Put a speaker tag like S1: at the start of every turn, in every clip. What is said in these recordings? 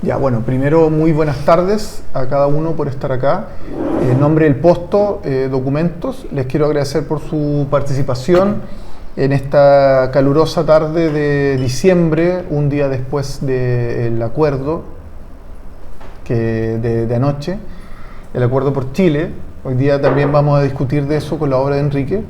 S1: Ya, bueno, primero muy buenas tardes a cada uno por estar acá. En nombre del Posto Documentos, les quiero agradecer por su participación en esta calurosa tarde de diciembre, un día después del acuerdo de anoche, el acuerdo por Chile. Hoy día también vamos a discutir de eso con la obra de Enrique.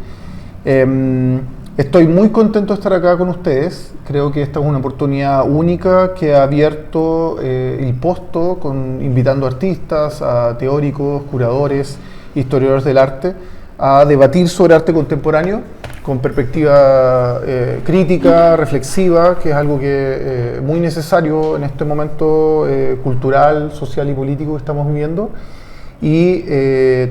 S1: Estoy muy contento de estar acá con ustedes. Creo que esta es una oportunidad única que ha abierto el Posto, invitando artistas, a teóricos, curadores, historiadores del arte, a debatir sobre arte contemporáneo con perspectiva crítica, reflexiva, que es algo que muy necesario en este momento cultural, social y político que estamos viviendo. Y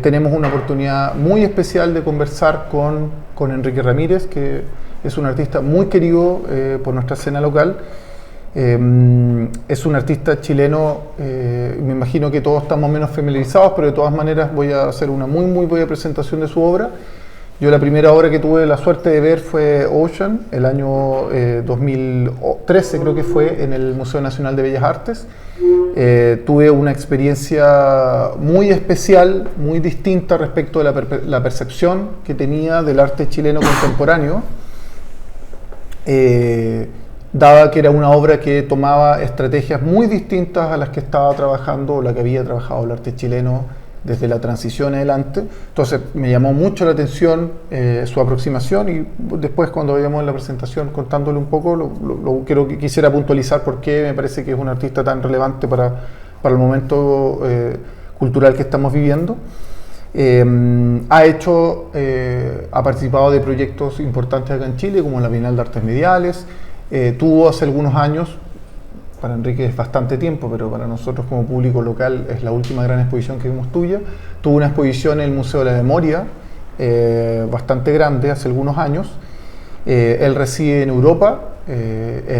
S1: tenemos una oportunidad muy especial de conversar con Enrique Ramírez, que es un artista muy querido por nuestra escena local. Es un artista chileno, me imagino que todos estamos menos familiarizados, pero de todas maneras voy a hacer una muy buena presentación de su obra. Yo la primera obra que tuve la suerte de ver fue Ocean, el año 2013 creo que fue, en el Museo Nacional de Bellas Artes. Tuve una experiencia muy especial, muy distinta respecto de la percepción que tenía del arte chileno contemporáneo, dada que era una obra que tomaba estrategias muy distintas a las que estaba trabajando o la que había trabajado el arte chileno desde la transición adelante. Entonces me llamó mucho la atención su aproximación, y después cuando veamos la presentación contándole un poco, quisiera puntualizar por qué me parece que es un artista tan relevante para el momento cultural que estamos viviendo. Ha participado de proyectos importantes acá en Chile, como la Bienal de Artes Mediales. Tuvo hace algunos años, para Enrique es bastante tiempo, pero para nosotros como público local es la última gran exposición que vimos tuya. Tuvo una exposición en el Museo de la Memoria, bastante grande, hace algunos años. Él reside en Europa,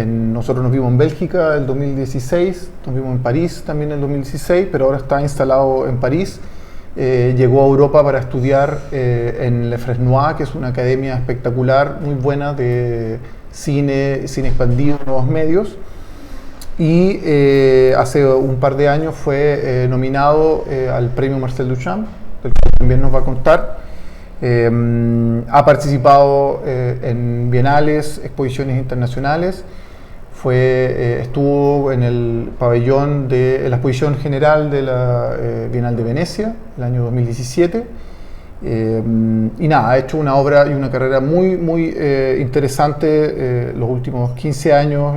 S1: nosotros nos vimos en Bélgica el 2016, nos vimos en París también en el 2016, pero ahora está instalado en París. Llegó a Europa para estudiar en Le Fresnoy, que es una academia espectacular, muy buena de cine expandido, nuevos medios. Y hace un par de años fue nominado al premio Marcel Duchamp, del que también nos va a contar. Ha participado en bienales, exposiciones internacionales. Estuvo en el pabellón de la exposición general de la Bienal de Venecia, el año 2017. Y nada, ha hecho una obra y una carrera muy interesante los últimos 15 años,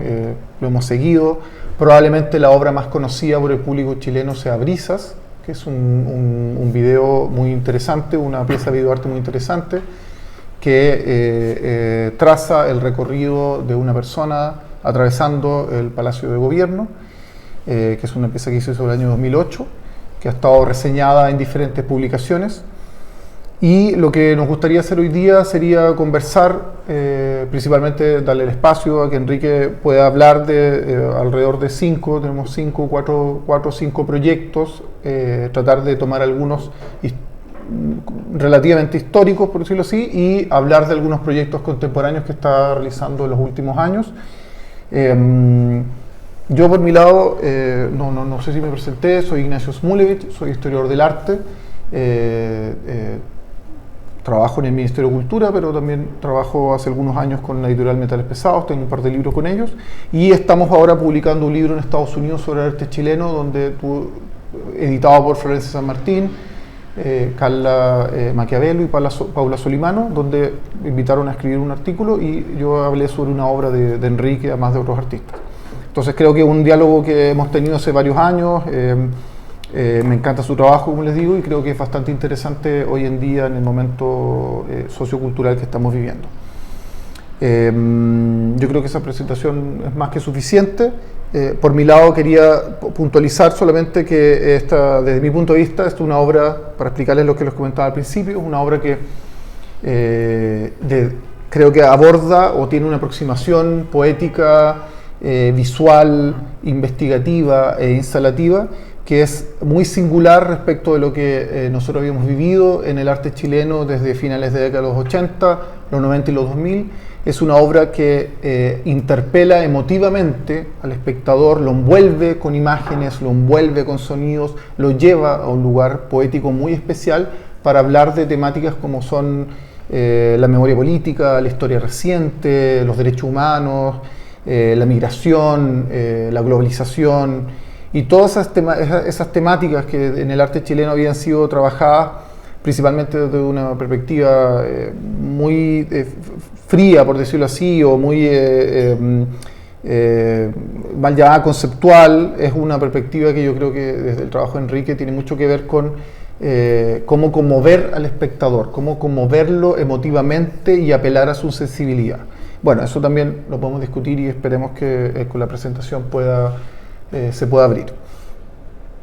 S1: lo hemos seguido. Probablemente la obra más conocida por el público chileno sea Brisas, que es un video muy interesante, una pieza de videoarte muy interesante, que traza el recorrido de una persona atravesando el Palacio de Gobierno, que es una pieza que hizo sobre el año 2008, que ha estado reseñada en diferentes publicaciones. Y lo que nos gustaría hacer hoy día sería conversar, principalmente darle el espacio a que Enrique pueda hablar de alrededor de cuatro o cinco proyectos, tratar de tomar algunos relativamente históricos, por decirlo así, y hablar de algunos proyectos contemporáneos que está realizando en los últimos años. Yo por mi lado, no sé si me presenté, soy Ignacio Smulevich, soy historiador del arte. Trabajo en el Ministerio de Cultura, pero también trabajo hace algunos años con la editorial Metales Pesados, tengo un par de libros con ellos, y estamos ahora publicando un libro en Estados Unidos sobre arte chileno, editado por Florencia San Martín, Carla Maquiavelo y Paula Solimano, donde me invitaron a escribir un artículo y yo hablé sobre una obra de Enrique, además de otros artistas. Entonces creo que es un diálogo que hemos tenido hace varios años. Me encanta su trabajo, como les digo, y creo que es bastante interesante hoy en día en el momento sociocultural que estamos viviendo. Yo creo que esa presentación es más que suficiente. Por mi lado quería puntualizar solamente que desde mi punto de vista, esta es una obra, para explicarles lo que les comentaba al principio, es una obra que creo que aborda o tiene una aproximación poética, visual, investigativa e instalativa, que es muy singular respecto de lo que nosotros habíamos vivido en el arte chileno desde finales de la década de los 80, los 90 y los 2000, Es una obra que interpela emotivamente al espectador, lo envuelve con imágenes, lo envuelve con sonidos, lo lleva a un lugar poético muy especial para hablar de temáticas como son la memoria política, la historia reciente, los derechos humanos, la migración, la globalización y todas esas temáticas que en el arte chileno habían sido trabajadas principalmente desde una perspectiva muy fría, por decirlo así, o muy mal llamada conceptual. Es una perspectiva que yo creo que desde el trabajo de Enrique tiene mucho que ver con cómo conmover al espectador, cómo conmoverlo emotivamente y apelar a su sensibilidad. Bueno, eso también lo podemos discutir y esperemos que con la presentación se pueda abrir.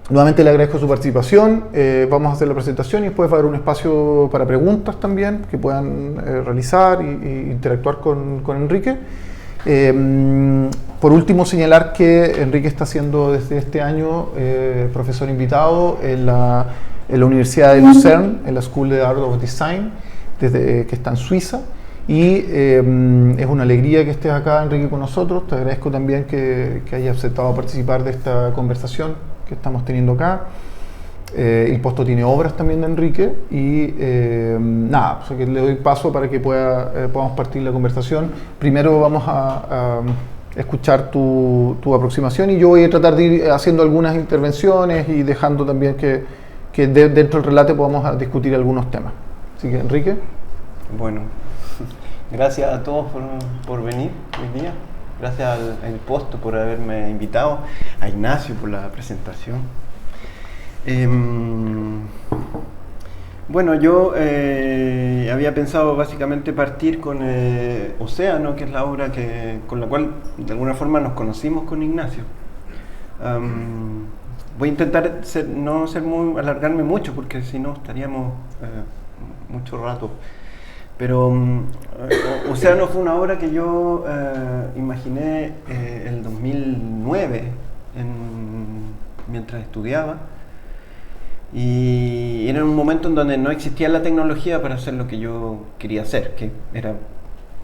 S1: Nuevamente le agradezco su participación, vamos a hacer la presentación y después va a haber un espacio para preguntas también que puedan realizar e interactuar con Enrique. Por último, señalar que Enrique está siendo desde este año profesor invitado en la Universidad de Lucerne, en la School of Art of Design, que está en Suiza. Y es una alegría que estés acá, Enrique, con nosotros. Te agradezco también que hayas aceptado participar de esta conversación que estamos teniendo acá. El Posto tiene obras también de Enrique y nada, pues que le doy paso para que podamos partir la conversación. Primero vamos a escuchar tu aproximación y yo voy a tratar de ir haciendo algunas intervenciones y dejando también que dentro del relato podamos discutir algunos temas. Así que, Enrique.
S2: Bueno, gracias a todos por venir hoy día. Gracias al Posto por haberme invitado, a Ignacio por la presentación. Bueno, yo había pensado básicamente partir con Océano, que es la obra con la cual de alguna forma nos conocimos con Ignacio. Voy a intentar no alargarme mucho porque si no estaríamos mucho rato. Pero Océano fue una obra que yo imaginé el 2009 mientras estudiaba y era un momento en donde no existía la tecnología para hacer lo que yo quería hacer, que era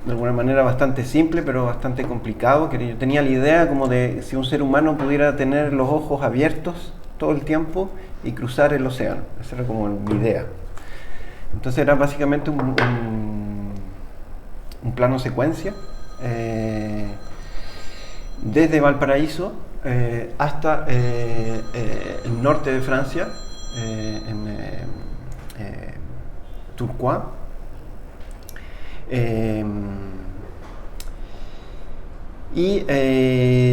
S2: de alguna manera bastante simple pero bastante complicado, que yo tenía la idea como de si un ser humano pudiera tener los ojos abiertos todo el tiempo y cruzar el océano. Esa era como mi idea. Entonces era básicamente un plano secuencia desde Valparaíso hasta el norte de Francia, en Tourcoing.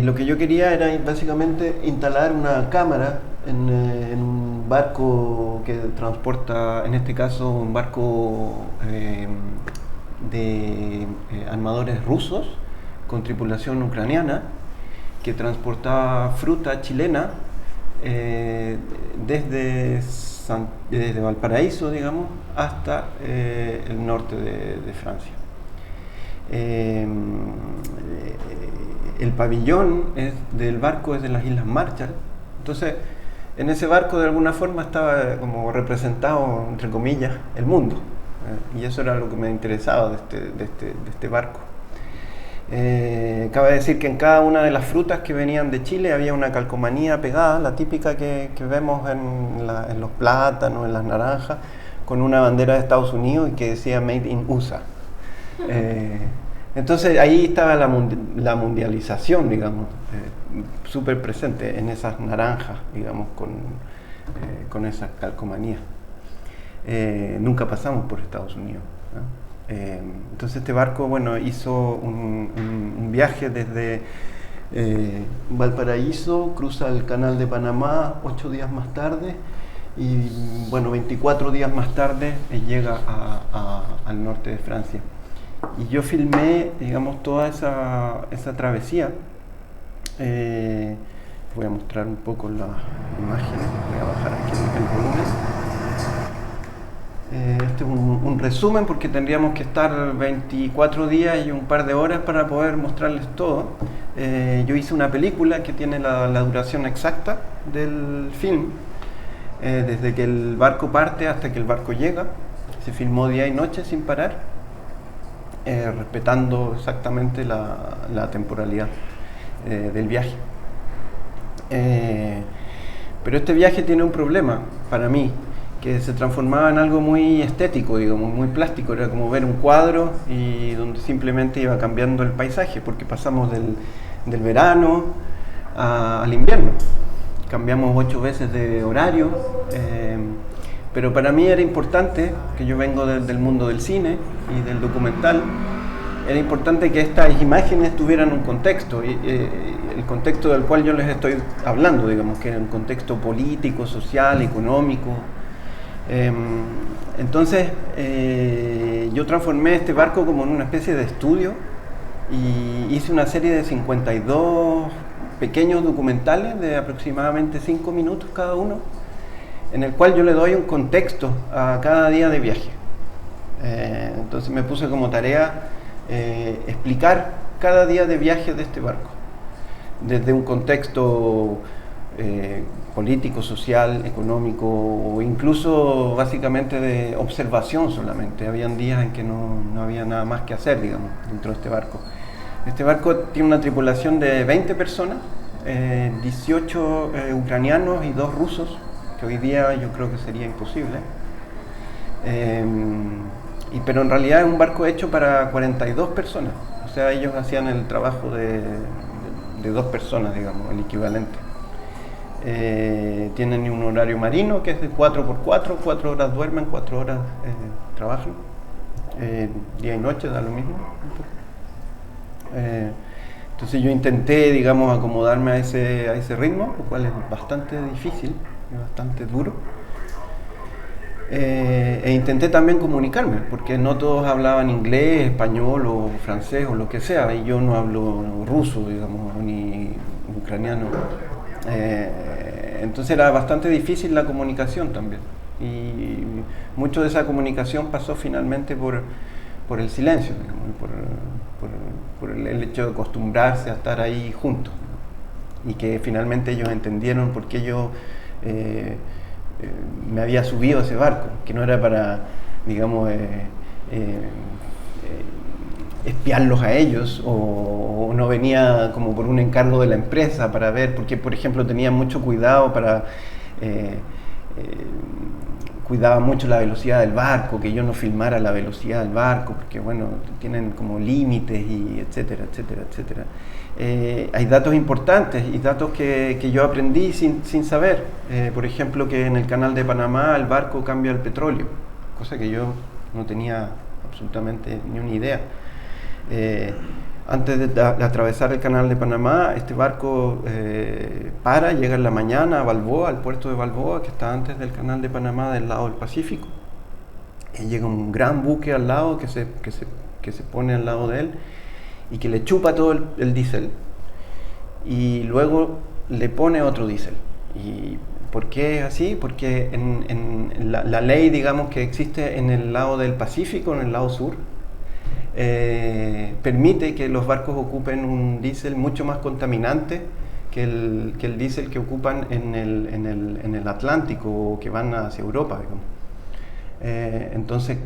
S2: Lo que yo quería era básicamente instalar una cámara en un barco que transporta, en este caso un barco de armadores rusos con tripulación ucraniana que transportaba fruta chilena desde Valparaíso, digamos, hasta el norte de Francia. El pabellón del barco es de las Islas Marshall. Entonces, en ese barco de alguna forma estaba como representado, entre comillas, el mundo. Y eso era lo que me interesaba de este barco. Cabe decir que en cada una de las frutas que venían de Chile había una calcomanía pegada, la típica que vemos en los plátanos, en las naranjas, con una bandera de Estados Unidos y que decía Made in USA. Entonces ahí estaba la mundialización, digamos, súper presente en esas naranjas, digamos, con esas calcomanías. Nunca pasamos por Estados Unidos, ¿no? Entonces este barco, bueno, hizo un viaje desde Valparaíso, cruza el canal de Panamá 8 días más tarde y, bueno, 24 días más tarde llega al norte de Francia. Y yo filmé, digamos, toda esa travesía. Voy a mostrar un poco las imágenes, voy a bajar aquí el volumen. Este es un resumen porque tendríamos que estar 24 días y un par de horas para poder mostrarles todo. Yo hice una película que tiene la duración exacta del film, desde que el barco parte hasta que el barco llega. Se filmó día y noche sin parar. respetando exactamente la temporalidad del viaje. Pero este viaje tiene un problema para mí, que se transformaba en algo muy estético, digamos, muy plástico. Era como ver un cuadro y donde simplemente iba cambiando el paisaje, porque pasamos del verano al invierno. Cambiamos 8 veces de horario, pero para mí era importante, que yo vengo del mundo del cine y del documental, era importante que estas imágenes tuvieran un contexto, el contexto del cual yo les estoy hablando, digamos, que era un contexto político, social, económico. Entonces yo transformé este barco como en una especie de estudio y hice una serie de 52 pequeños documentales de aproximadamente 5 minutos cada uno, en el cual yo le doy un contexto a cada día de viaje. Entonces me puse como tarea explicar cada día de viaje de este barco, desde un contexto político, social, económico, o incluso básicamente de observación solamente. Habían días en que no había nada más que hacer, digamos, dentro de este barco. Este barco tiene una tripulación de 20 personas, 18 ucranianos y 2 rusos, que hoy día yo creo que sería imposible. Pero en realidad es un barco hecho para 42 personas, o sea, ellos hacían el trabajo de 2 personas, digamos, el equivalente. Tienen un horario marino que es de 4x4, 4 horas duermen, 4 horas trabajan, día y noche, da lo mismo. Entonces yo intenté, digamos, acomodarme a ese ritmo, lo cual es bastante difícil, bastante duro. Intenté también comunicarme, porque no todos hablaban inglés, español o francés o lo que sea, y yo no hablo ruso, digamos, ni ucraniano. Entonces era bastante difícil la comunicación también, y mucho de esa comunicación pasó finalmente por el silencio, digamos, por el hecho de acostumbrarse a estar ahí juntos, y que finalmente ellos entendieron por qué yo me había subido a ese barco, que no era para, digamos, espiarlos a ellos, o no venía como por un encargo de la empresa para ver, porque por ejemplo tenía mucho cuidado cuidaba mucho la velocidad del barco, que yo no filmara la velocidad del barco, porque bueno, tienen como límites y etcétera, etcétera, etcétera. Hay datos importantes y datos que yo aprendí sin saber. Por ejemplo, que en el canal de Panamá el barco cambia el petróleo, cosa que yo no tenía absolutamente ni una idea. Antes de atravesar el canal de Panamá, este barco llega en la mañana a Balboa, al puerto de Balboa, que está antes del canal de Panamá del lado del Pacífico. Llega un gran buque al lado que se pone al lado de él y que le chupa todo el diésel y luego le pone otro diésel. ¿Y por qué es así? Porque en la ley, digamos, que existe en el lado del Pacífico, en el lado sur, permite que los barcos ocupen un diésel mucho más contaminante que el diésel que ocupan en el Atlántico o que van hacia Europa, digamos. Entonces,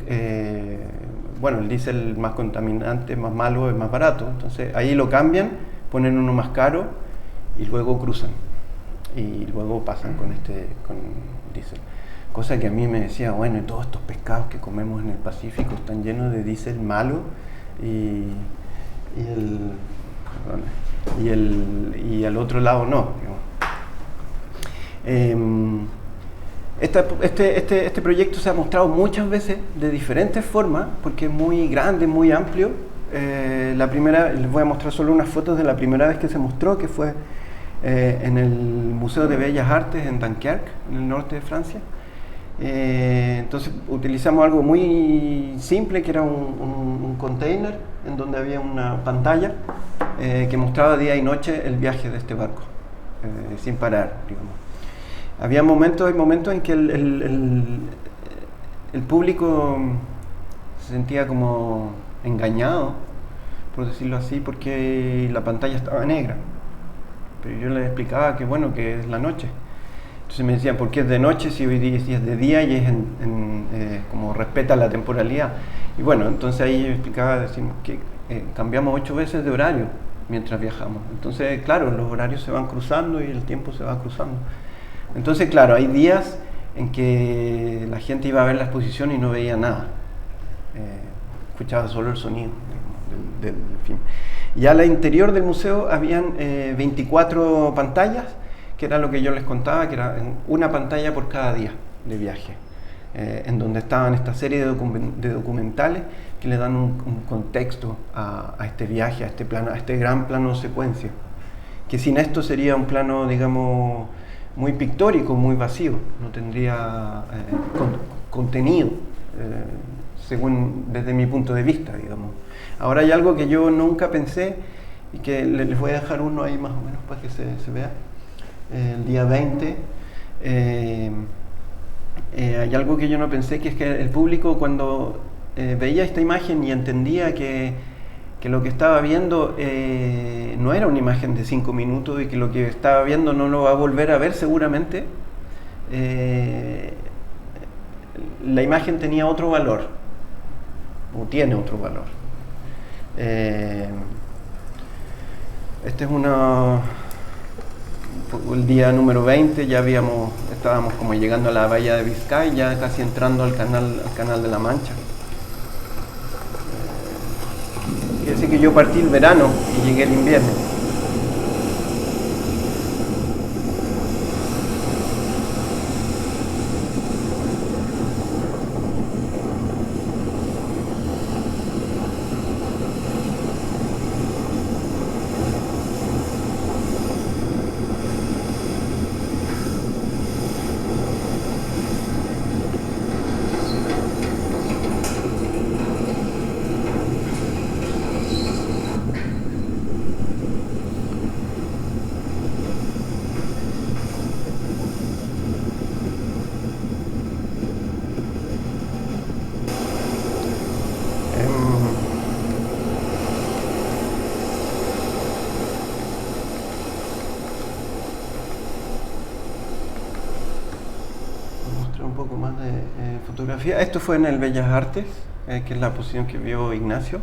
S2: bueno, el diésel más contaminante, más malo, es más barato. Entonces ahí lo cambian, ponen uno más caro y luego cruzan. Y luego pasan con diésel. Cosa que a mí me decía, bueno, y todos estos pescados que comemos en el Pacífico están llenos de diésel malo y al otro lado no. Este proyecto se ha mostrado muchas veces de diferentes formas porque es muy grande, muy amplio. Les voy a mostrar solo unas fotos de la primera vez que se mostró, que fue en el Museo de Bellas Artes en Dunkerque, en el norte de Francia. Entonces utilizamos algo muy simple, que era un container en donde había una pantalla que mostraba día y noche el viaje de este barco, sin parar, digamos. Hay momentos en que el público se sentía como engañado, por decirlo así, porque la pantalla estaba negra. Pero yo les explicaba que bueno, que es la noche. Entonces me decían, ¿por qué es de noche si hoy día es de día y es como respeta la temporalidad? Y bueno, entonces ahí yo explicaba, decimos que cambiamos 8 veces de horario mientras viajamos. Entonces, claro, los horarios se van cruzando y el tiempo se va cruzando. Entonces, claro, hay días en que la gente iba a ver la exposición y no veía nada. Escuchaba solo el sonido del film. Y al interior del museo habían 24 pantallas, que era lo que yo les contaba, que era una pantalla por cada día de viaje, en donde estaban esta serie de documentales que le dan un contexto a este viaje, a este plano, a este gran plano secuencia, que sin esto sería un plano, digamos, muy pictórico, muy vacío, no tendría contenido, según desde mi punto de vista, digamos. Ahora hay algo que yo nunca pensé y que les voy a dejar uno ahí más o menos para que se vea. El día 20 hay algo que yo no pensé, que es que el público cuando veía esta imagen y entendía que lo que estaba viendo no era una imagen de 5 minutos y que lo que estaba viendo no lo va a volver a ver seguramente, la imagen tenía otro valor, o tiene otro valor. Este es el día número 20, ya estábamos como llegando a la bahía de Biscay, ya casi entrando al canal de la Mancha. Quiere decir que yo partí el verano y llegué el invierno. Fotografía. Esto fue en el Bellas Artes, que es la posición que vio Ignacio,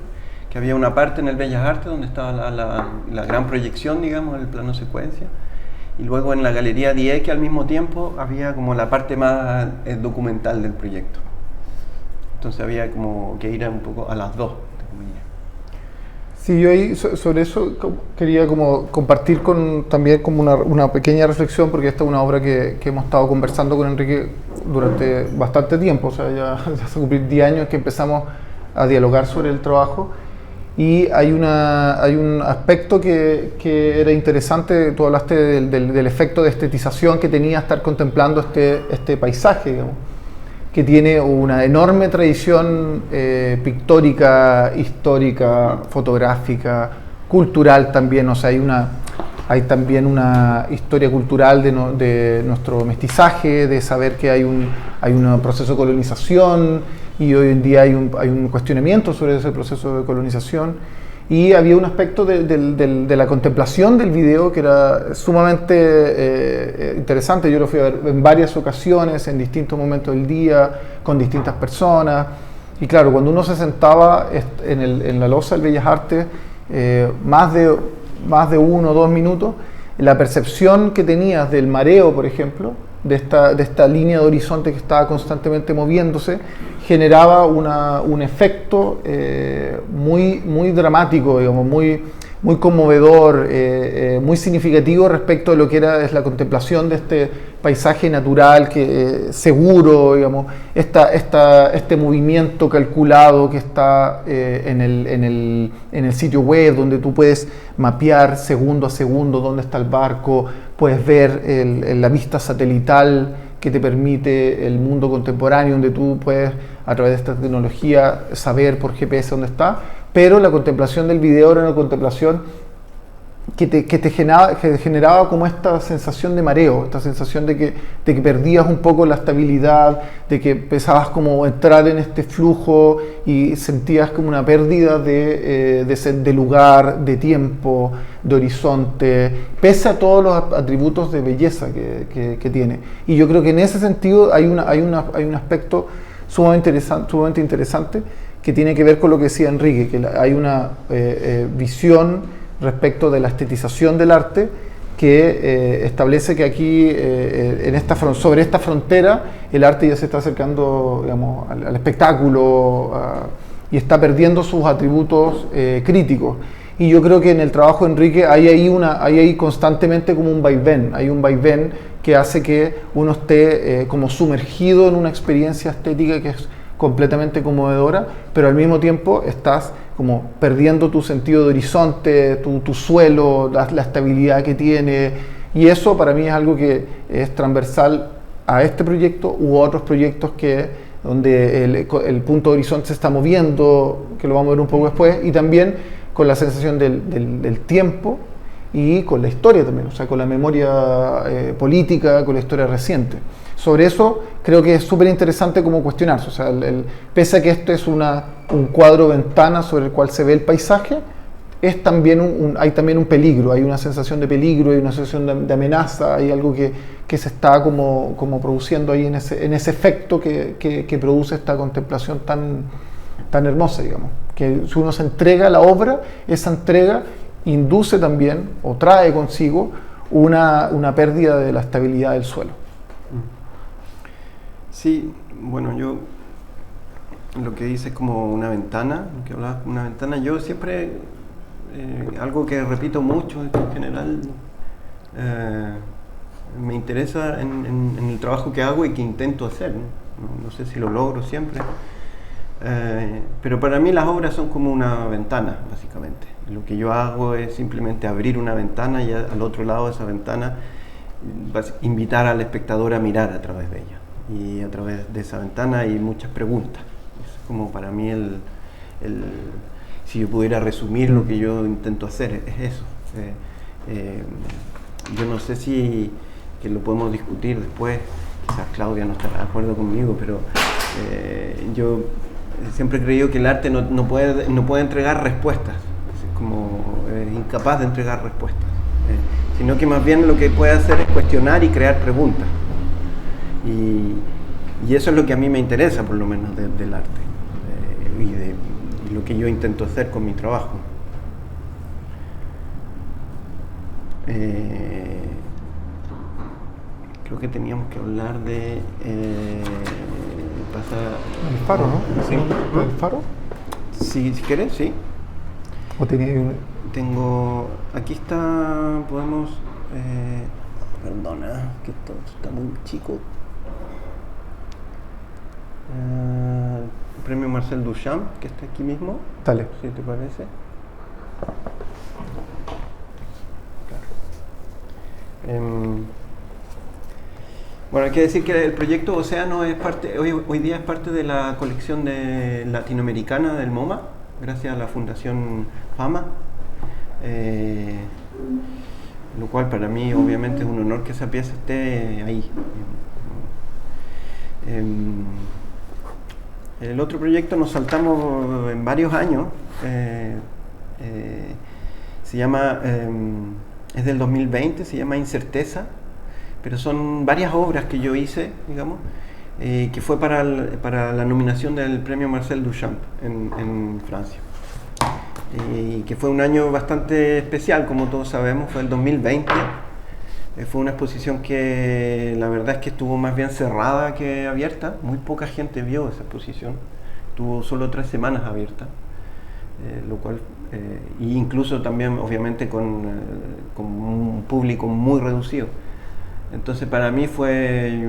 S2: que había una parte en el Bellas Artes donde estaba la gran proyección, digamos, el plano secuencia, y luego en la Galería Die, que al mismo tiempo había como la parte más documental del proyecto. Entonces había como que ir un poco a las dos.
S1: Sí, yo ahí sobre eso quería como compartir también como una pequeña reflexión, porque esta es una obra que hemos estado conversando con Enrique durante bastante tiempo, o sea, ya hace cumplir 10 años que empezamos a dialogar sobre el trabajo, y hay un aspecto que era interesante. Tú hablaste del efecto de estetización que tenía estar contemplando este paisaje, digamos, que tiene una enorme tradición pictórica, histórica, fotográfica, cultural también. O sea, hay también una historia cultural de nuestro mestizaje, de saber que hay un proceso de colonización, y hoy en día hay un cuestionamiento sobre ese proceso de colonización. Y había un aspecto de la contemplación del video que era sumamente interesante. Yo lo fui a ver en varias ocasiones, en distintos momentos del día, con distintas personas. Y claro, cuando uno se sentaba en la loza del Bellas Artes, más de 1 o 2 minutos, la percepción que tenías del mareo, por ejemplo, de esta línea de horizonte que estaba constantemente moviéndose, generaba un efecto muy dramático, digamos, muy conmovedor, muy significativo respecto de lo que es la contemplación de este paisaje natural seguro, digamos, este movimiento calculado que está en el sitio web, donde tú puedes mapear segundo a segundo dónde está el barco, puedes ver la vista satelital que te permite el mundo contemporáneo, donde tú puedes, a través de esta tecnología, saber por GPS dónde está. Pero la contemplación del video era una contemplación que te generaba como esta sensación de mareo, esta sensación de que perdías un poco la estabilidad, de que empezabas como a entrar en este flujo y sentías como una pérdida de lugar, de tiempo, de horizonte, pese a todos los atributos de belleza que tiene. Y yo creo que en ese sentido hay un aspecto sumamente interesante que tiene que ver con lo que decía Enrique, que hay una visión respecto de la estetización del arte que establece que aquí, sobre esta frontera, el arte ya se está acercando, digamos, al espectáculo y está perdiendo sus atributos críticos. Y yo creo que en el trabajo de Enrique hay ahí constantemente como un vaivén que hace que uno esté como sumergido en una experiencia estética que es completamente conmovedora, pero al mismo tiempo estás como perdiendo tu sentido de horizonte, tu suelo, la estabilidad que tiene, y eso para mí es algo que es transversal a este proyecto u otros proyectos donde el punto de horizonte se está moviendo, que lo vamos a ver un poco después, y también con la sensación del tiempo y con la historia también, o sea, con la memoria política, con la historia reciente. Sobre eso creo que es súper interesante como cuestionarse, o sea, pese a que esto es un cuadro ventana sobre el cual se ve el paisaje, es también hay también un peligro, hay una sensación de peligro, hay una sensación de amenaza, hay algo que se está como produciendo ahí en ese efecto que produce esta contemplación tan hermosa, digamos. Que si uno se entrega a la obra, esa entrega induce también o trae consigo una pérdida de la estabilidad del suelo.
S2: Sí, bueno, yo lo que dice es como una ventana, que hablabas de una ventana. Yo siempre, algo que repito mucho en general, me interesa en el trabajo que hago y que intento hacer, ¿no? No sé si lo logro siempre, pero para mí las obras son como una ventana, básicamente. Lo que yo hago es simplemente abrir una ventana y al otro lado de esa ventana invitar al espectador a mirar a través de ella. Y a través de esa ventana hay muchas preguntas. Es como para mí si yo pudiera resumir lo que yo intento hacer, es eso. Yo no sé si que lo podemos discutir después, quizás Claudia no estará de acuerdo conmigo, pero yo siempre he creído que el arte no puede entregar respuestas, es incapaz de entregar respuestas, sino que más bien lo que puede hacer es cuestionar y crear preguntas. Y eso es lo que a mí me interesa, por lo menos, del arte y lo que yo intento hacer con mi trabajo. Creo que teníamos que hablar de
S1: el faro, ¿no?
S2: Sí.
S1: ¿El faro?
S2: Sí, si quieres, sí.
S1: ¿O
S2: Tengo... Aquí está... Podemos... perdona, que esto está muy chico. Premio Marcel Duchamp, que está aquí mismo.
S1: Dale.
S2: ¿Sí te parece? Bueno, hay que decir que el proyecto Océano es hoy día es parte de la colección latinoamericana del MoMA, gracias a la Fundación Fama, lo cual para mí obviamente es un honor que esa pieza esté ahí. El otro proyecto nos saltamos en varios años, se llama, es del 2020, se llama Incerteza, pero son varias obras que yo hice, digamos, que fue para la nominación del premio Marcel Duchamp en Francia. Y que fue un año bastante especial, como todos sabemos, fue el 2020. Fue una exposición que la verdad es que estuvo más bien cerrada que abierta. Muy poca gente vio esa exposición. Tuvo solo 3 semanas abierta, lo cual, e incluso también obviamente con un público muy reducido. Entonces para mí fue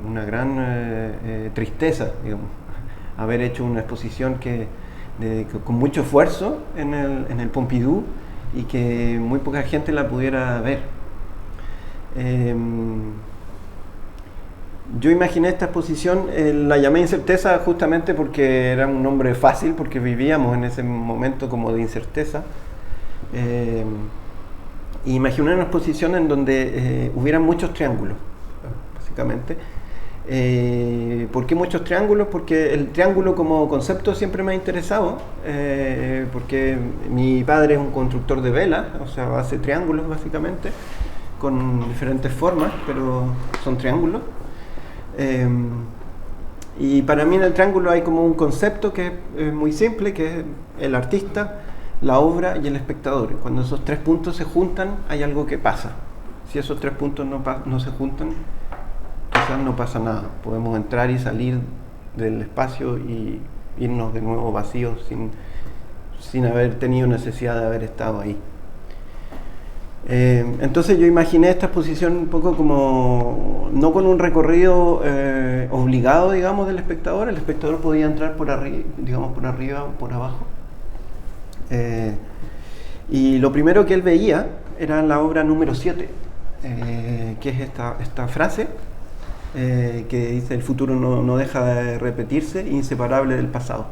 S2: una gran tristeza, digamos, haber hecho una exposición con mucho esfuerzo en el Pompidou y que muy poca gente la pudiera ver. Yo imaginé esta exposición, la llamé Incerteza justamente porque era un nombre fácil, porque vivíamos en ese momento como de incerteza. Y imaginé una exposición en donde hubieran muchos triángulos, básicamente. ¿Por qué muchos triángulos? Porque el triángulo como concepto siempre me ha interesado, porque mi padre es un constructor de velas, o sea, hace triángulos básicamente, con diferentes formas, pero son triángulos. Y para mí en el triángulo hay como un concepto que es muy simple, que es el artista, la obra y el espectador. Cuando esos tres puntos se juntan, hay algo que pasa. Si esos tres puntos no se juntan, quizás no pasa nada. Podemos entrar y salir del espacio y irnos de nuevo vacíos sin haber tenido necesidad de haber estado ahí. Entonces yo imaginé esta exposición un poco como, no con un recorrido obligado, digamos, del espectador. El espectador podía entrar por arriba o por abajo. Y lo primero que él veía era la obra número 7, que es esta frase que dice: el futuro no deja de repetirse, inseparable del pasado.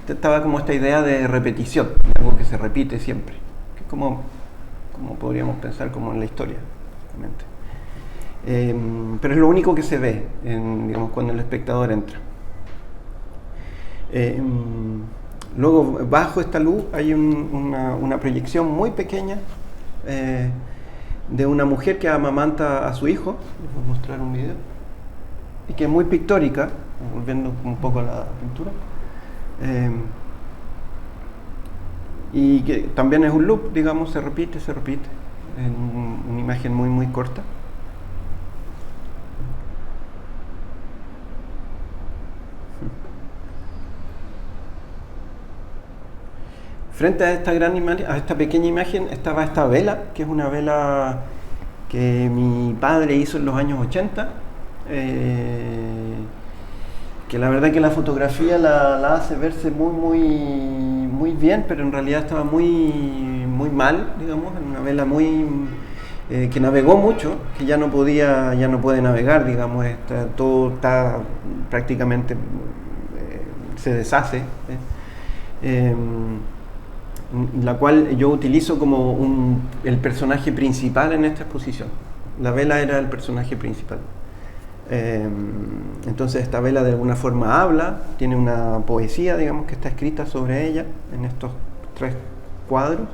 S2: Estaba como esta idea de repetición, algo que se repite siempre, que es como podríamos pensar como en la historia, pero es lo único que se ve digamos, cuando el espectador entra. Luego, bajo esta luz hay una proyección muy pequeña de una mujer que amamanta a su hijo. Les voy a mostrar un video, y que es muy pictórica, volviendo un poco a la pintura. Y que también es un loop, digamos, se repite en una imagen muy muy corta. Frente a esta gran imagen, a esta pequeña imagen, estaba esta vela, que es una vela que mi padre hizo en los años 80, que la verdad que la fotografía la hace verse muy bien, pero en realidad estaba muy mal, digamos, en una vela que navegó mucho, que ya no puede navegar, digamos, todo está prácticamente se deshace, la cual yo utilizo como el personaje principal en esta exposición. La vela era el personaje principal. Entonces esta vela de alguna forma habla, tiene una poesía, digamos, que está escrita sobre ella en estos 3 cuadros.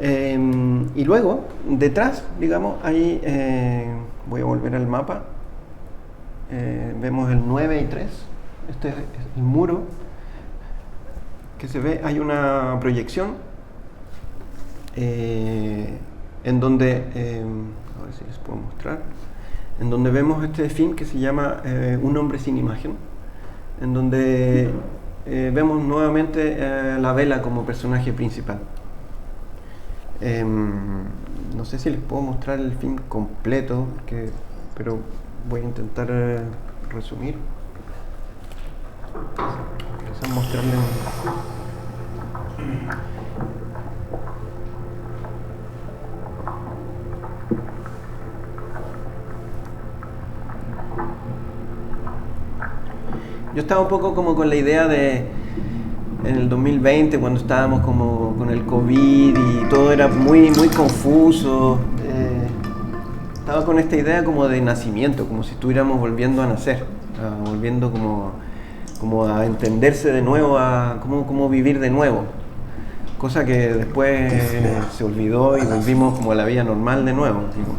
S2: Y luego, detrás, digamos, ahí voy a volver al mapa. Vemos el 9 y 3. Este es el muro que se ve. Hay una proyección en donde, a ver si les puedo mostrar, en donde vemos este film que se llama Un hombre sin imagen, en donde vemos nuevamente la vela como personaje principal. No sé si les puedo mostrar el film completo, pero voy a intentar resumir. Quizás mostrarles. Yo estaba un poco como con la idea de, en el 2020, cuando estábamos como con el COVID y todo era muy confuso, estaba con esta idea como de nacimiento, como si estuviéramos volviendo a nacer, volviendo como a entenderse de nuevo, a cómo vivir de nuevo, cosa que después se olvidó y volvimos como a la vida normal de nuevo, digo,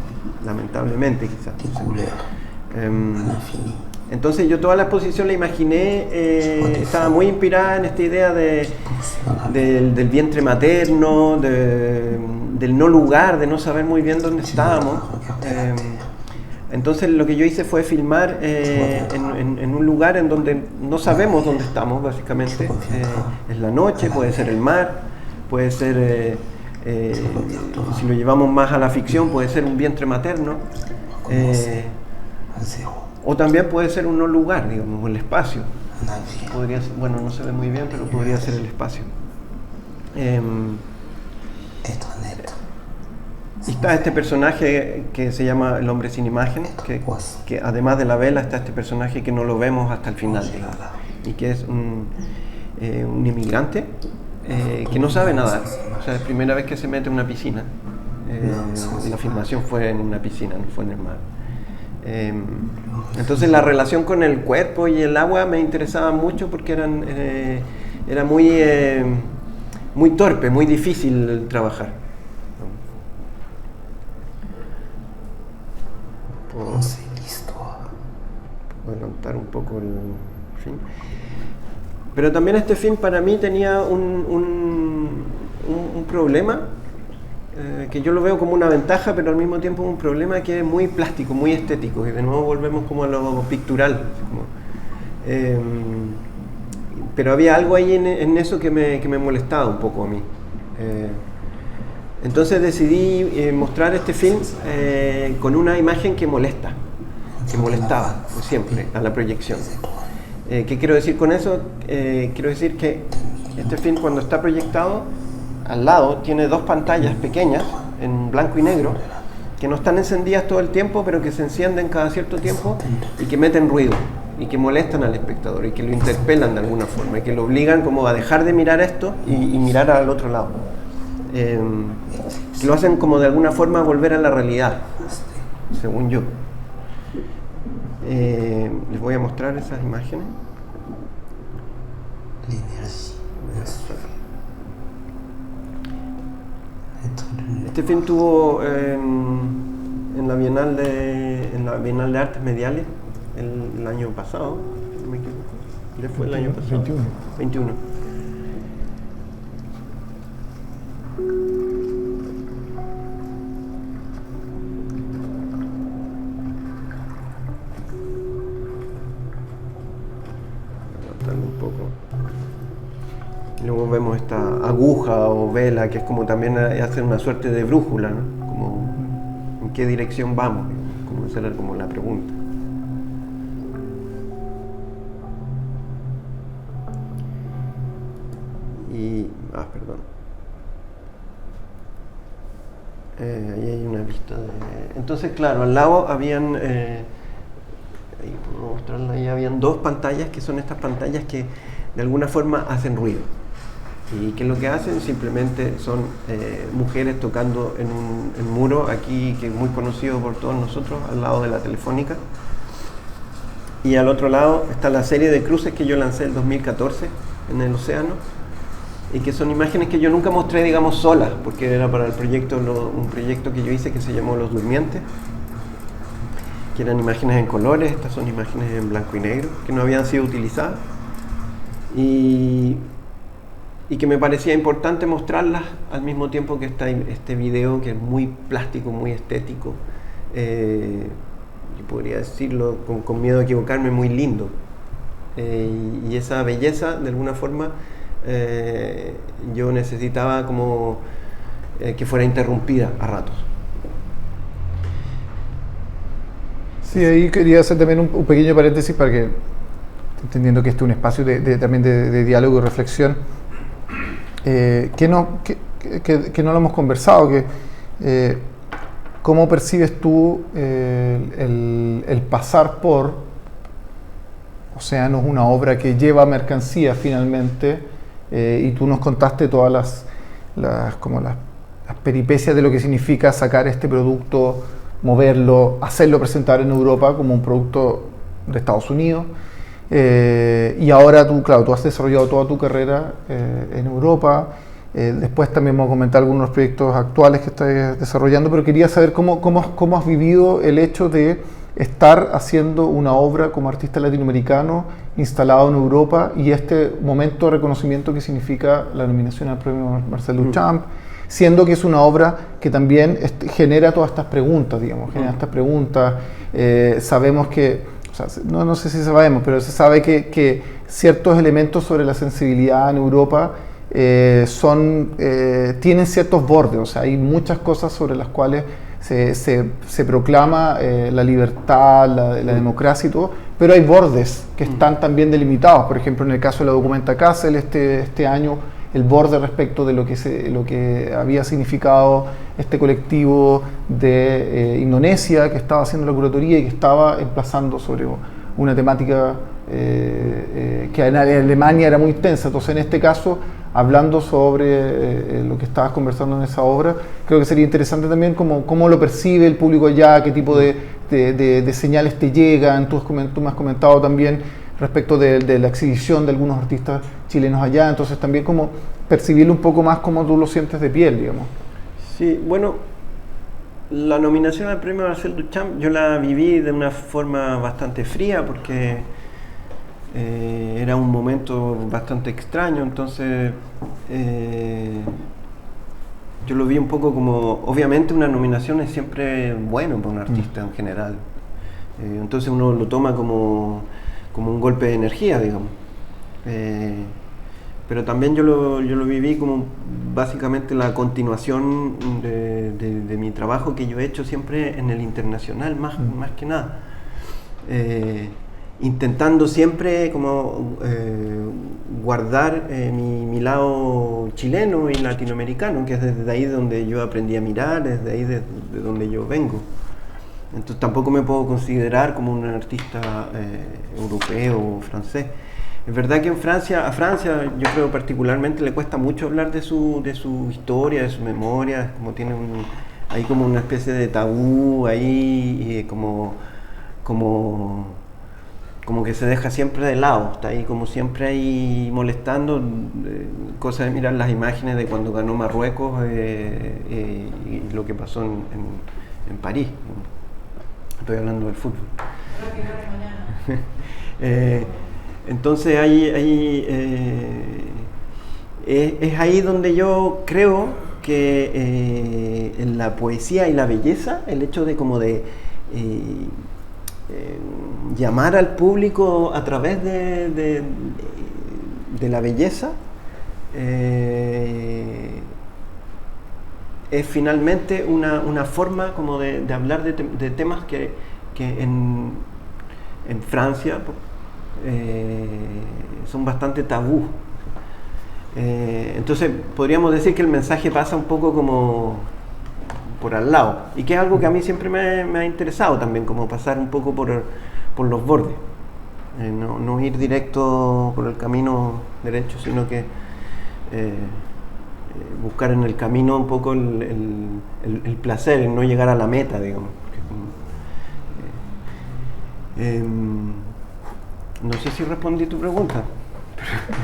S2: lamentablemente quizás. Entonces yo toda la exposición la imaginé, estaba muy inspirada en esta idea del vientre materno, del no lugar, de no saber muy bien dónde estábamos. Entonces lo que yo hice fue filmar en un lugar en donde no sabemos dónde estamos, básicamente. Es la noche, puede ser el mar, puede ser, si lo llevamos más a la ficción, puede ser un vientre materno. O también puede ser un no lugar, digamos, el espacio. Podría ser, bueno, no se ve muy bien, pero podría ser el espacio. Y está este personaje que se llama el hombre sin imagen, que además de la vela está este personaje que no lo vemos hasta el final, digamos, y que es un inmigrante que no sabe nadar. O sea, es la primera vez que se mete en una piscina. La filmación fue en una piscina, no fue en el mar. Entonces la relación con el cuerpo y el agua me interesaba mucho porque era muy torpe, muy difícil trabajar. Bueno, levantar un poco el film. Pero también este film para mí tenía un problema, que yo lo veo como una ventaja, pero al mismo tiempo un problema que es muy plástico, muy estético, y de nuevo volvemos como a lo pictural. Pero había algo ahí en eso que me molestaba un poco a mí. Entonces decidí mostrar este film con una imagen que molestaba siempre a la proyección. ¿Qué quiero decir con eso? Quiero decir que este film, cuando está proyectado, al lado tiene dos pantallas pequeñas en blanco y negro que no están encendidas todo el tiempo, pero que se encienden cada cierto tiempo y que meten ruido y que molestan al espectador y que lo interpelan de alguna forma y que lo obligan como a dejar de mirar esto y mirar al otro lado. Que lo hacen como de alguna forma volver a la realidad, según yo. Les voy a mostrar esas imágenes. Este film tuvo en la Bienal de Artes Mediales el año pasado, si no me equivoco. ¿Ya fue el año pasado? 21. Un poco. Y luego vemos esta aguja o vela que es como también hace una suerte de brújula, ¿no? Como en qué dirección vamos, como esa era como la pregunta. Perdón. Ahí hay una lista de... Entonces, claro, al lado habían... ahí puedo mostrarla, ahí habían dos pantallas que son estas pantallas que de alguna forma hacen ruido. ¿Y qué es lo que hacen? Simplemente son mujeres tocando en un muro aquí que es muy conocido por todos nosotros, al lado de la Telefónica. Y al otro lado está la serie de cruces que yo lancé en 2014 en el océano, y que son imágenes que yo nunca mostré, digamos, solas, porque era para el proyecto, un proyecto que yo hice que se llamó Los Durmientes, que eran imágenes en colores. Estas son imágenes en blanco y negro, que no habían sido utilizadas, y que me parecía importante mostrarlas al mismo tiempo que este video, que es muy plástico, muy estético, yo podría decirlo con miedo a equivocarme, muy lindo. Y esa belleza, de alguna forma, yo necesitaba como que fuera interrumpida a ratos.
S1: Sí, ahí quería hacer también un pequeño paréntesis para que, entendiendo que este es un espacio también de diálogo y reflexión, que no lo hemos conversado, ¿cómo percibes tú el pasar por Océanos, una obra que lleva mercancía finalmente, y tú nos contaste todas las peripecias de lo que significa sacar este producto, moverlo, hacerlo presentar en Europa como un producto de Estados Unidos, y ahora tú has desarrollado toda tu carrera en Europa. Después también vamos a comentar algunos proyectos actuales que estás desarrollando, pero quería saber cómo has vivido el hecho de estar haciendo una obra como artista latinoamericano instalado en Europa, y este momento de reconocimiento que significa la nominación al premio Marcel Duchamp, siendo que es una obra que también genera todas estas preguntas, sabemos que, no sé si sabemos, pero se sabe que ciertos elementos sobre la sensibilidad en Europa tienen ciertos bordes, o sea, hay muchas cosas sobre las cuales se proclama la libertad, la democracia y todo, pero hay bordes que están también delimitados. Por ejemplo, en el caso de la Documenta Kassel, este año, el borde respecto de lo que había significado este colectivo de Indonesia, que estaba haciendo la curatoría y que estaba emplazando sobre una temática que en Alemania era muy tensa. Entonces, en este caso, hablando sobre lo que estabas conversando en esa obra, creo que sería interesante también cómo lo percibe el público allá, qué tipo de señales te llegan. Tú me has comentado también respecto de la exhibición de algunos artistas chilenos allá, entonces también como percibirlo un poco más como tú lo sientes de piel, digamos.
S2: Sí, bueno, La nominación al premio Marcel Duchamp yo la viví de una forma bastante fría porque era un momento bastante extraño, entonces yo lo vi un poco como, obviamente una nominación es siempre bueno para un artista en general, entonces uno lo toma como un golpe de energía, digamos. Pero también yo lo viví como básicamente la continuación de mi trabajo que yo he hecho siempre en el internacional, más que nada. Intentando siempre como guardar mi lado chileno y latinoamericano, que es desde ahí donde yo aprendí a mirar, desde ahí de donde yo vengo. Entonces tampoco me puedo considerar como un artista europeo o francés. Es verdad que a Francia yo creo particularmente le cuesta mucho hablar de su historia, de su memoria, como tiene hay como una especie de tabú ahí, como que se deja siempre de lado, está ahí como siempre ahí molestando, cosa de mirar las imágenes de cuando ganó Marruecos y lo que pasó en París. Estoy hablando del fútbol. Entonces es ahí donde yo creo que en la poesía y la belleza, el hecho de como de llamar al público a través de la belleza es finalmente una forma como de hablar de temas que en Francia son bastante tabú. Entonces podríamos decir que el mensaje pasa un poco como por al lado, y que es algo que a mí siempre me ha interesado también, como pasar un poco por los bordes, no ir directo por el camino derecho, sino que buscar en el camino un poco el placer, el no llegar a la meta, digamos. No sé si respondí tu pregunta.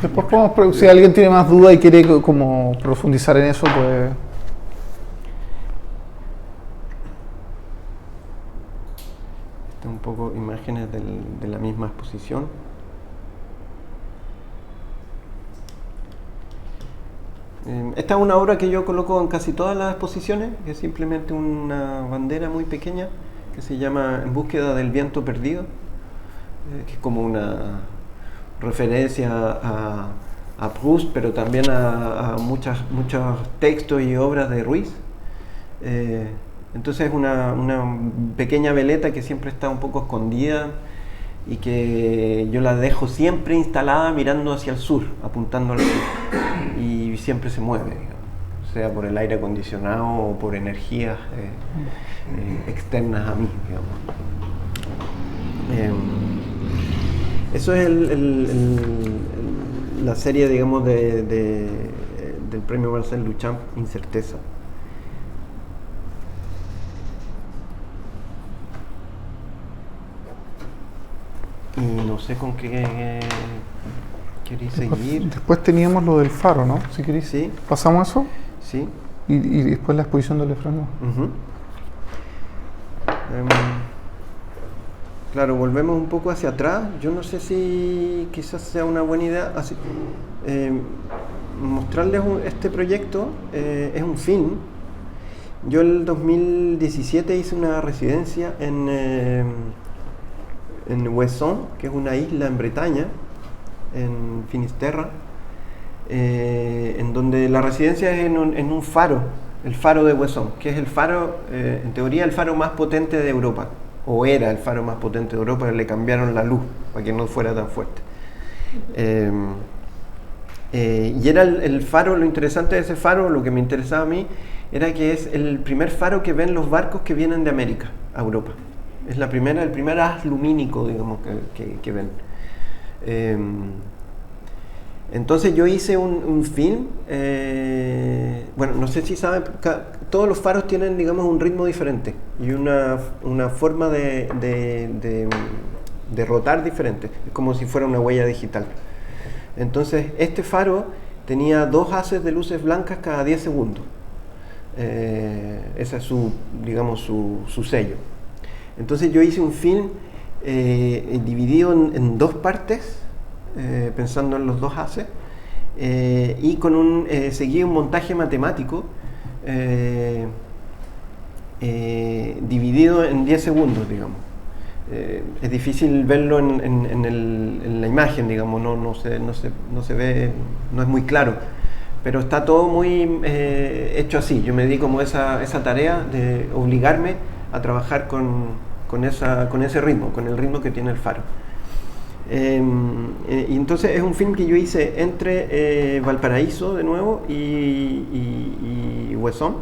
S1: Después podemos, si alguien tiene más dudas y quiere como profundizar en eso, pues...
S2: Un poco imágenes de la misma exposición. Esta es una obra que yo coloco en casi todas las exposiciones, que es simplemente una bandera muy pequeña que se llama En búsqueda del viento perdido, que es como una referencia a Proust, pero también a muchos textos y obras de Ruiz. Entonces es una pequeña veleta que siempre está un poco escondida y que yo la dejo siempre instalada mirando hacia el sur, apuntando al sur, y siempre se mueve, digamos, sea por el aire acondicionado o por energías externas a mí, digamos. Eso es la serie, digamos, del premio Marcel Duchamp, Incerteza. Y no sé con qué queréis seguir.
S1: Después teníamos lo del faro, ¿no? Si queréis.
S2: Sí.
S1: ¿Pasamos eso?
S2: Sí.
S1: Y después la exposición de Lefranc.
S2: Claro, volvemos un poco hacia atrás. Yo no sé si quizás sea una buena idea mostrarles este proyecto. Es un film. Yo en el 2017 hice una residencia en Ouessant, que es una isla en Bretaña, en Finisterra, en donde la residencia es en un faro, el faro de Ouessant, que es el faro, en teoría el faro más potente de Europa, o era el faro más potente de Europa, le cambiaron la luz para que no fuera tan fuerte. Y era el faro, lo interesante de ese faro, lo que me interesaba a mí, era que es el primer faro que ven los barcos que vienen de América a Europa. Es el primer haz lumínico, digamos, que ven. Entonces yo hice un film, bueno, no sé si saben, todos los faros tienen, digamos, un ritmo diferente y una forma de rotar diferente, es como si fuera una huella digital. Entonces este faro tenía 2 haces de luces blancas cada 10 segundos. Ese es su, digamos, su sello. Entonces yo hice un film dividido en dos partes, pensando en los dos haces, y seguí un montaje matemático dividido en 10 segundos, digamos. Es difícil verlo en la imagen, digamos, no se ve, no es muy claro, pero está todo muy hecho así. Yo me di como esa tarea de obligarme a trabajar con ese ritmo, con el ritmo que tiene el faro. Y entonces es un film que yo hice entre Valparaíso de nuevo y Huesón,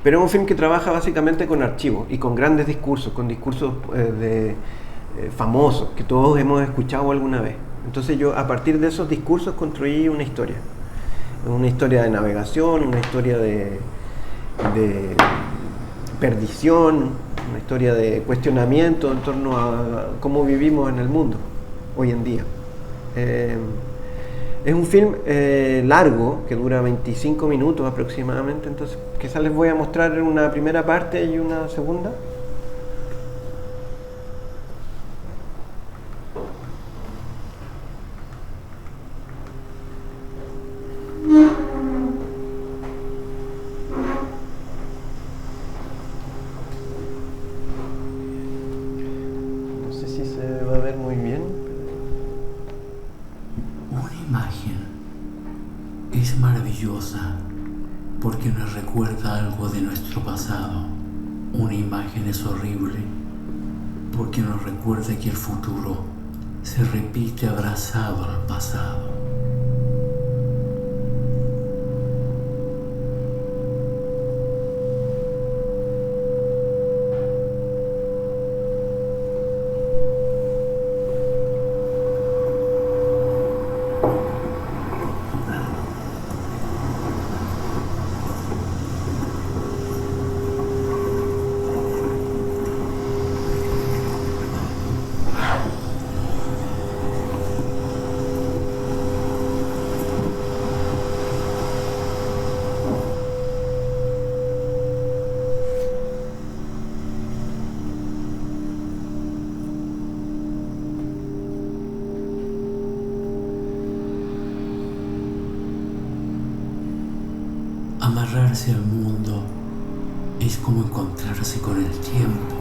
S2: pero es un film que trabaja básicamente con archivos y con grandes discursos, con discursos famosos que todos hemos escuchado alguna vez. Entonces yo a partir de esos discursos construí una historia de navegación, una historia de perdición, una historia de cuestionamiento en torno a cómo vivimos en el mundo hoy en día. Es un film largo, que dura 25 minutos aproximadamente, entonces quizás les voy a mostrar una primera parte y una segunda. No sé si se va a ver muy bien.
S3: Una imagen es maravillosa porque nos recuerda algo de nuestro pasado. Una imagen es horrible porque nos recuerda que el futuro se repite abrazado al pasado. Amarrarse al mundo es como encontrarse con el tiempo.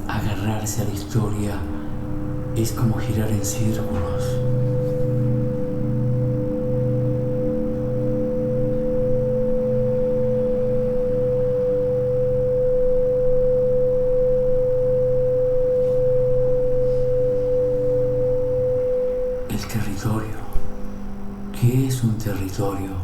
S3: Agarrarse a la historia es como girar en círculos. El territorio. ¿Qué es un territorio?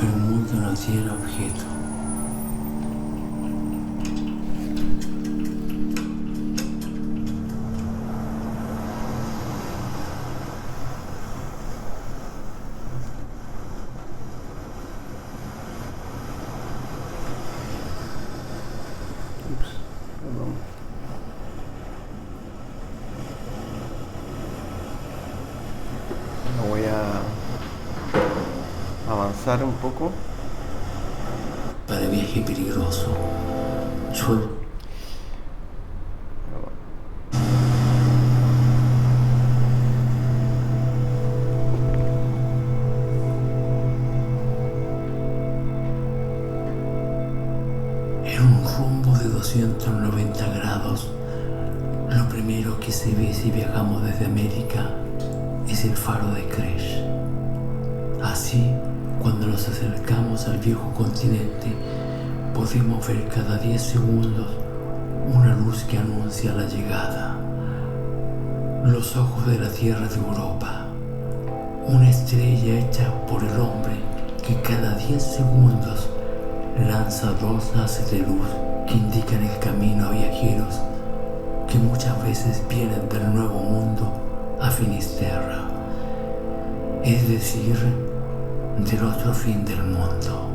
S3: El mundo no tiene objeto.
S2: Voy a avanzar un poco.
S3: Para viaje peligroso. En un rumbo de 290 grados, lo primero que se ve si viajamos desde América es el faro de Kresh. Así, cuando nos acercamos al viejo continente, podemos ver cada 10 segundos una luz que anuncia la llegada. Los ojos de la tierra de Europa, una estrella hecha por el hombre que cada 10 segundos lanza dos haces de luz que indican el camino a viajeros que muchas veces vienen del Nuevo Mundo a Finisterra, es decir, del otro fin del mundo.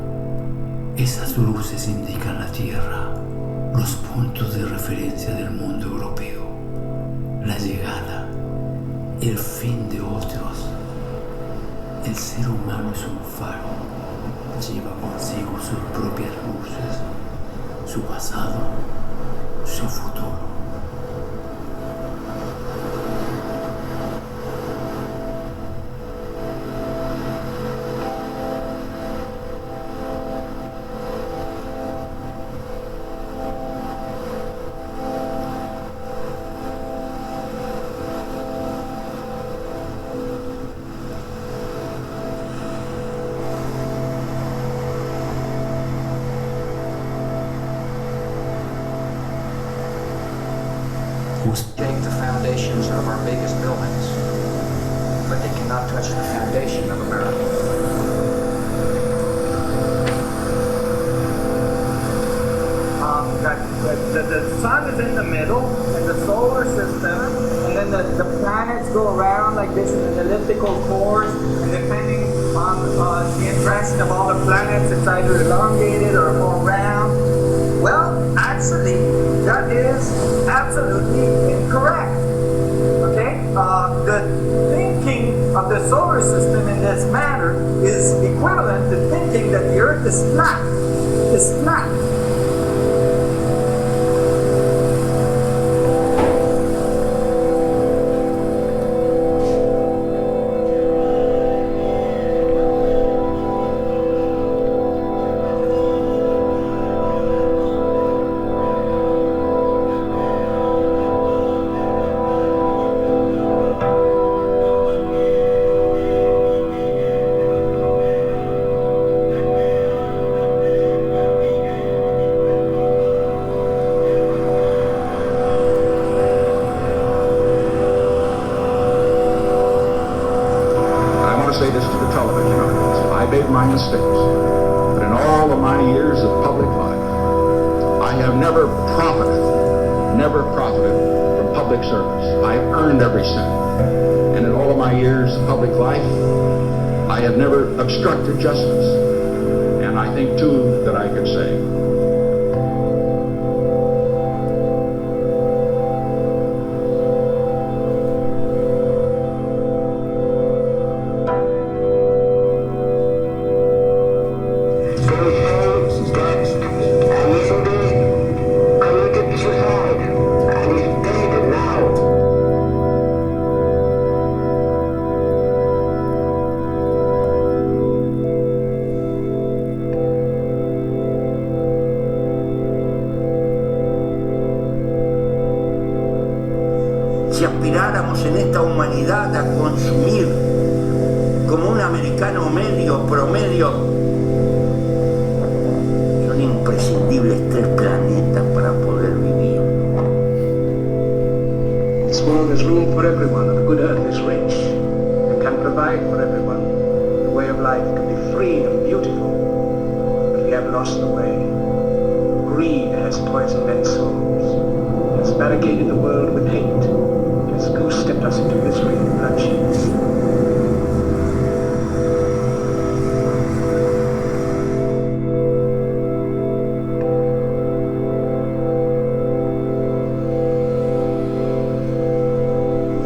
S3: Esas luces indican la Tierra, los puntos de referencia del mundo europeo, la llegada, el fin de otros. El ser humano es un faro, lleva consigo sus propias luces, su pasado, su futuro.
S4: Shake the foundations of our biggest buildings, but they cannot touch the foundation of America.
S5: The sun is in the middle, and the solar system, and then the planets go around like this in an elliptical course, and depending on the interaction of all the planets, it's either elongated or more round. Well, actually, that is absolutely incorrect. Okay? The thinking of the solar system in this manner is equivalent to thinking that the Earth is flat. It's flat.
S6: say this to the television audience. I made my mistakes, but in all of my years of public life, I have never profited from public service. I have earned every cent. And in all of my years of public life, I have never obstructed justice. And I think, too, that I could say,
S7: si aspiráramos en esta humanidad a consumir como un americano medio, promedio, son imprescindibles 3 planetas para poder vivir.
S4: This world has room for everyone, and the good earth is rich, and can provide for everyone. The way of life can be free and beautiful, but we have lost the way. Greed has poisoned men's souls, has barricaded the world with hate, has goose-stepped us into misery and bloodshed.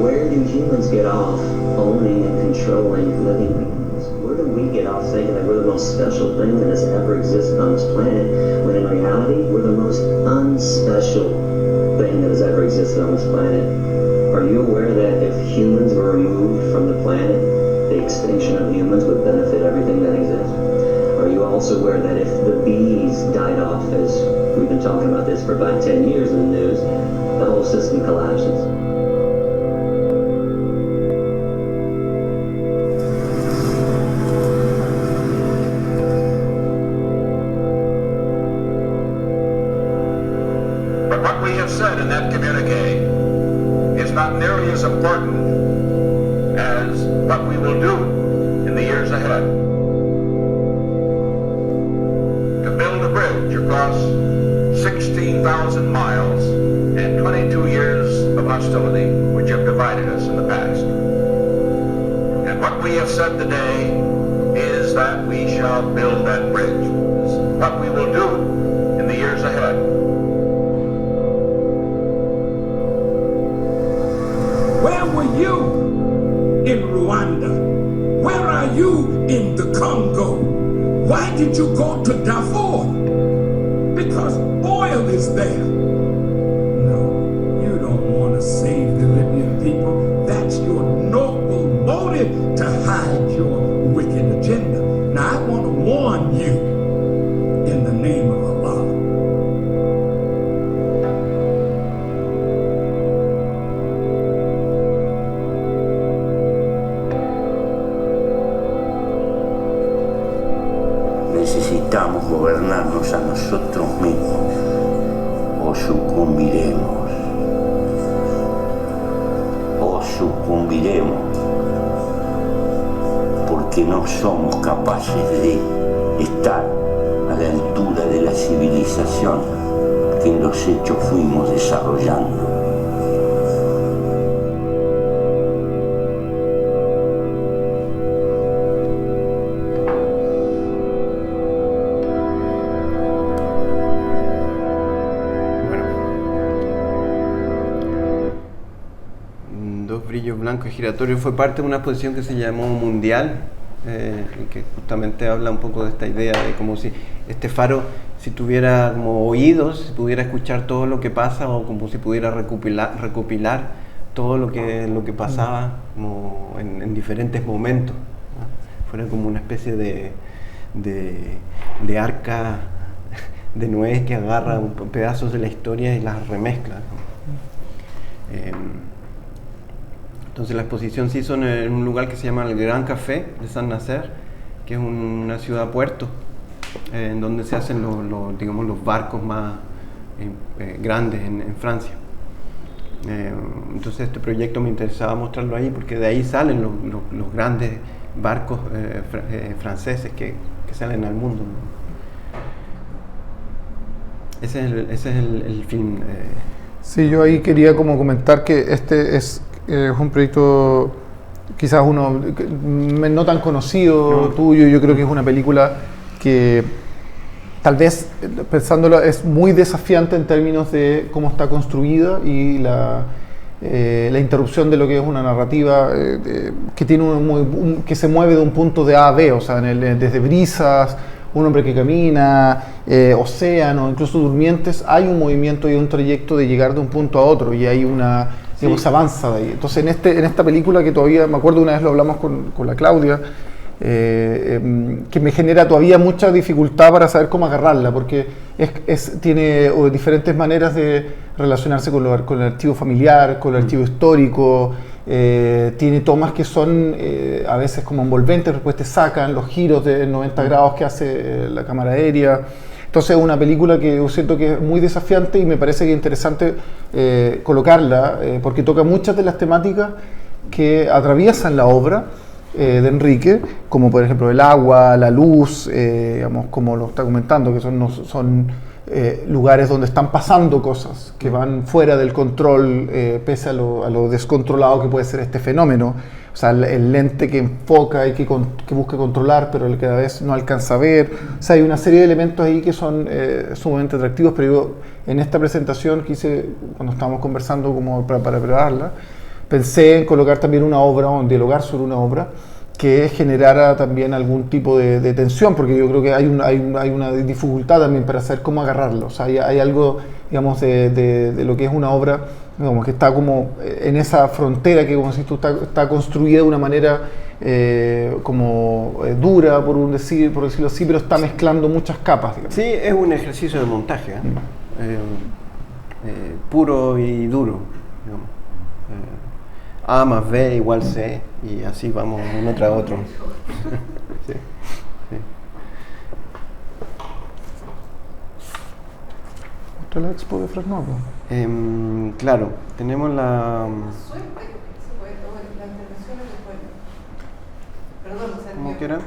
S8: Where do humans get off owning and controlling living beings? Where do we get off thinking that we're the most special thing that has ever existed on this planet, when in reality, we're the most unspecial thing that has ever existed on this planet? Are you aware that if humans were removed from the planet, the extinction of humans would benefit everything that exists? Are you also aware that if the bees died off, as we've been talking about this for about 10 years in the news, the whole system collapses?
S6: But what we have said in that communique is not nearly as important as what we will do in the years ahead to build a across 16,000 miles and 22 years of hostility which have divided us in the past. And what we have said today is that we shall build that bridge. It's what we will do in the years ahead.
S9: Where were you in Rwanda? Where are you in the Congo? Why did you go to Darfur? Because oil is there. No, you don't want to save the Libyan people. That's your noble motive to hide your wicked agenda. Now I want to warn you in the name of Allah.
S7: Necesitamos gobernarnos a nosotros mismos o sucumbiremos. O sucumbiremos porque no somos capaces de estar a la altura de la civilización que en los hechos fuimos desarrollando.
S2: Blanco y giratorio fue parte de una exposición que se llamó Mundial, que justamente habla un poco de esta idea de como si este faro, si tuviera como oídos, si pudiera escuchar todo lo que pasa, o como si pudiera recopilar todo lo que pasaba como en diferentes momentos, ¿no? Fuera como una especie de arca de Noé que agarra pedazos de la historia y las remezcla, ¿no? Entonces la exposición se hizo en un lugar que se llama el Gran Café de San Nacer, que es una ciudad-puerto, en donde se hacen los barcos más grandes en Francia. Entonces este proyecto me interesaba mostrarlo ahí, porque de ahí salen los grandes barcos franceses que salen al mundo, ¿no? Ese es el film.
S1: Sí, yo ahí quería como comentar que este es un proyecto quizás uno no tan conocido tuyo. Yo creo que es una película que tal vez, pensándolo, es muy desafiante en términos de cómo está construida y la interrupción de lo que es una narrativa que tiene que se mueve de un punto de A a B, o sea, desde brisas, un hombre que camina, océano, incluso durmientes, hay un movimiento y un trayecto de llegar de un punto a otro, y hay se avanza de ahí. Entonces en esta película, que todavía me acuerdo una vez lo hablamos con la Claudia, que me genera todavía mucha dificultad para saber cómo agarrarla, porque tiene diferentes maneras de relacionarse con el archivo familiar, con el archivo histórico. Tiene tomas que son a veces como envolventes, después te sacan los giros de 90 grados que hace la cámara aérea. Entonces es una película que yo siento que es muy desafiante, y me parece que es interesante colocarla, porque toca muchas de las temáticas que atraviesan la obra de Enrique, como por ejemplo el agua, la luz, digamos, como lo está comentando, que son lugares donde están pasando cosas que van fuera del control, pese a lo descontrolado que puede ser este fenómeno. O sea, el lente que enfoca y que busca controlar, pero el que a veces no alcanza a ver. O sea, hay una serie de elementos ahí que son sumamente atractivos, pero yo en esta presentación cuando estábamos conversando como para prepararla, pensé en colocar también una obra, o en dialogar sobre una obra que generara también algún tipo de tensión, porque yo creo que hay una dificultad también para saber cómo agarrarlo. O sea, hay algo, digamos, de lo que es una obra, digamos, que está como en esa frontera que, como si tú está construida de una manera dura, por decirlo así, pero está mezclando muchas capas, digamos.
S2: Sí, es un ejercicio de montaje, puro y duro, digamos. A más B igual C, y así vamos uno tras otro. Sí, sí.
S1: ¿Otra la expo de Fresno?
S2: Claro, tenemos la... ¿Cómo que era?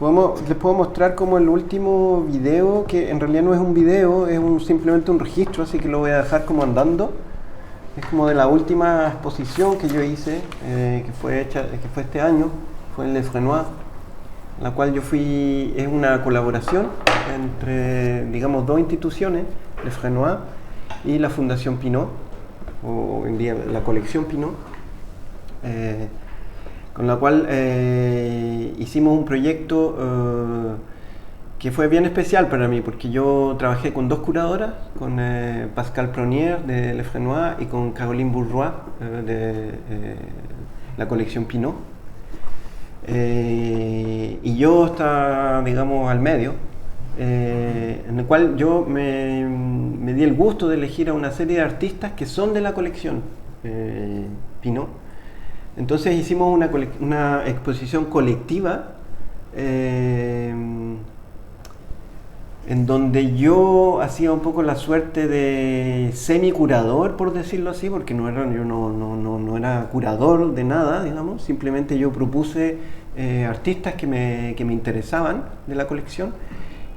S2: Les puedo mostrar como el último video, que en realidad no es un video, es simplemente un registro, así que lo voy a dejar como andando. Es como de la última exposición que yo hice, que fue este año, fue en Le Fresnoy, en la cual yo fui. Es una colaboración entre, digamos, dos instituciones, Le Fresnoy y la Fundación Pinault, o hoy en día la colección Pinault, con la cual hicimos un proyecto que fue bien especial para mí, porque yo trabajé con dos curadoras, con Pascal Pronier de Le Fresnoy y con Caroline Bourgeois de la colección Pinault. Y yo estaba, digamos, al medio, en el cual yo me di el gusto de elegir a una serie de artistas que son de la colección Pinault. Entonces hicimos una exposición colectiva en donde yo hacía un poco la suerte de semi-curador, por decirlo así, porque yo no era curador de nada, digamos. Simplemente yo propuse artistas que me interesaban de la colección,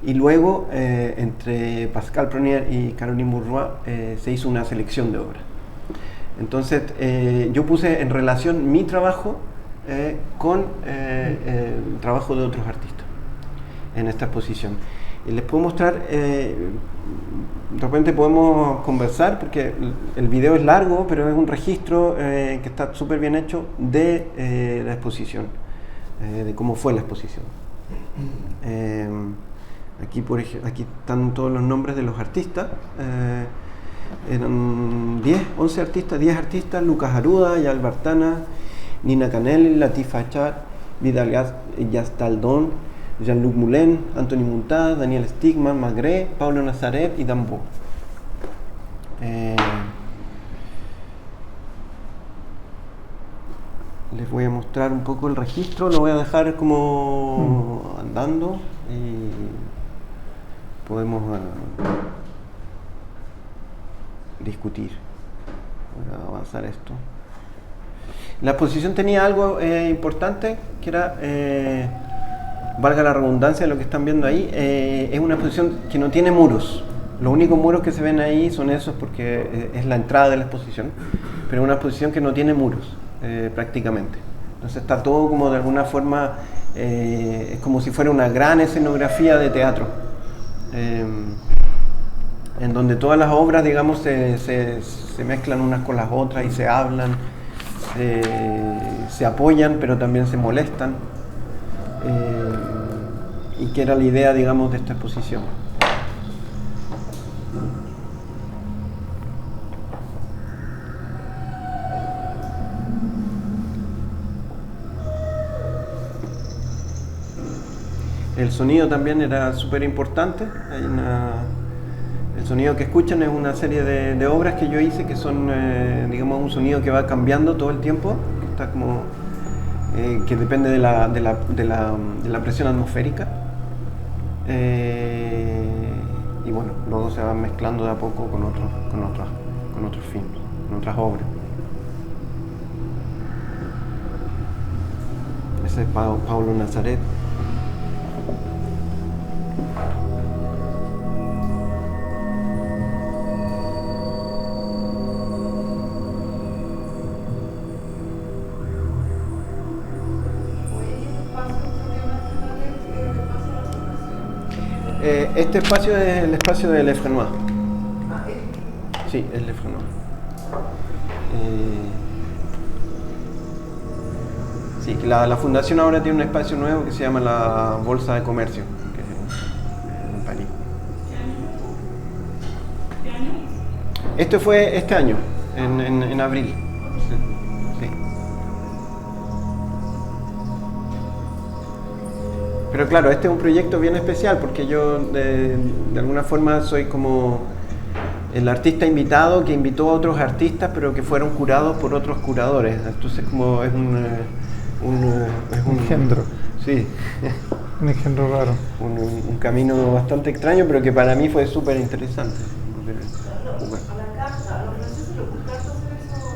S2: y luego entre Pascal Pronier y Caroline Bourgeois se hizo una selección de obras. Entonces yo puse en relación mi trabajo con el trabajo de otros artistas en esta exposición. Y les puedo mostrar, de repente podemos conversar, porque el video es largo, pero es un registro que está súper bien hecho de la exposición, de cómo fue la exposición. Aquí están todos los nombres de los artistas. Eran 11 artistas, 10 artistas: Lucas Aruda, Yal Bartana, Nina Canelli, Latif Achar, Vidal Yastaldón, Jean-Luc Moulin, Anthony Muntaz, Daniel Stigman, Magret, Pablo Nazaret y Dambo. Les voy a mostrar un poco el registro, lo voy a dejar como andando y podemos discutir. Voy a avanzar esto. La exposición tenía algo importante, que era, valga la redundancia de lo que están viendo ahí, es una exposición que no tiene muros. Los únicos muros que se ven ahí son esos, porque es la entrada de la exposición, pero es una exposición que no tiene muros prácticamente. Entonces está todo como de alguna forma, es como si fuera una gran escenografía de teatro, en donde todas las obras, digamos, se mezclan unas con las otras y se hablan, se apoyan, pero también se molestan, y que era la idea, digamos, de esta exposición. El sonido también era súper importante. El sonido que escuchan es una serie de obras que yo hice, que son, digamos, un sonido que va cambiando todo el tiempo, que está como, que depende de la presión atmosférica, y bueno, luego se van mezclando de a poco con otros films, con otras obras. Ese es Pablo Nazaret. Este espacio es el espacio de Le Fresnoy. Sí, es Le Fresnoy. Sí, que la fundación ahora tiene un espacio nuevo que se llama la Bolsa de Comercio, que es en París.
S10: ¿Qué año?
S2: Esto fue este año, en abril. Sí. Pero claro, este es un proyecto bien especial, porque yo de alguna forma soy como el artista invitado que invitó a otros artistas, pero que fueron curados por otros curadores. Entonces como es un
S1: engendro.
S2: Sí.
S1: Un engendro raro.
S2: Un camino bastante extraño, pero que para mí fue súper interesante.
S10: A la carta, a los franceses les gusta hacer eso.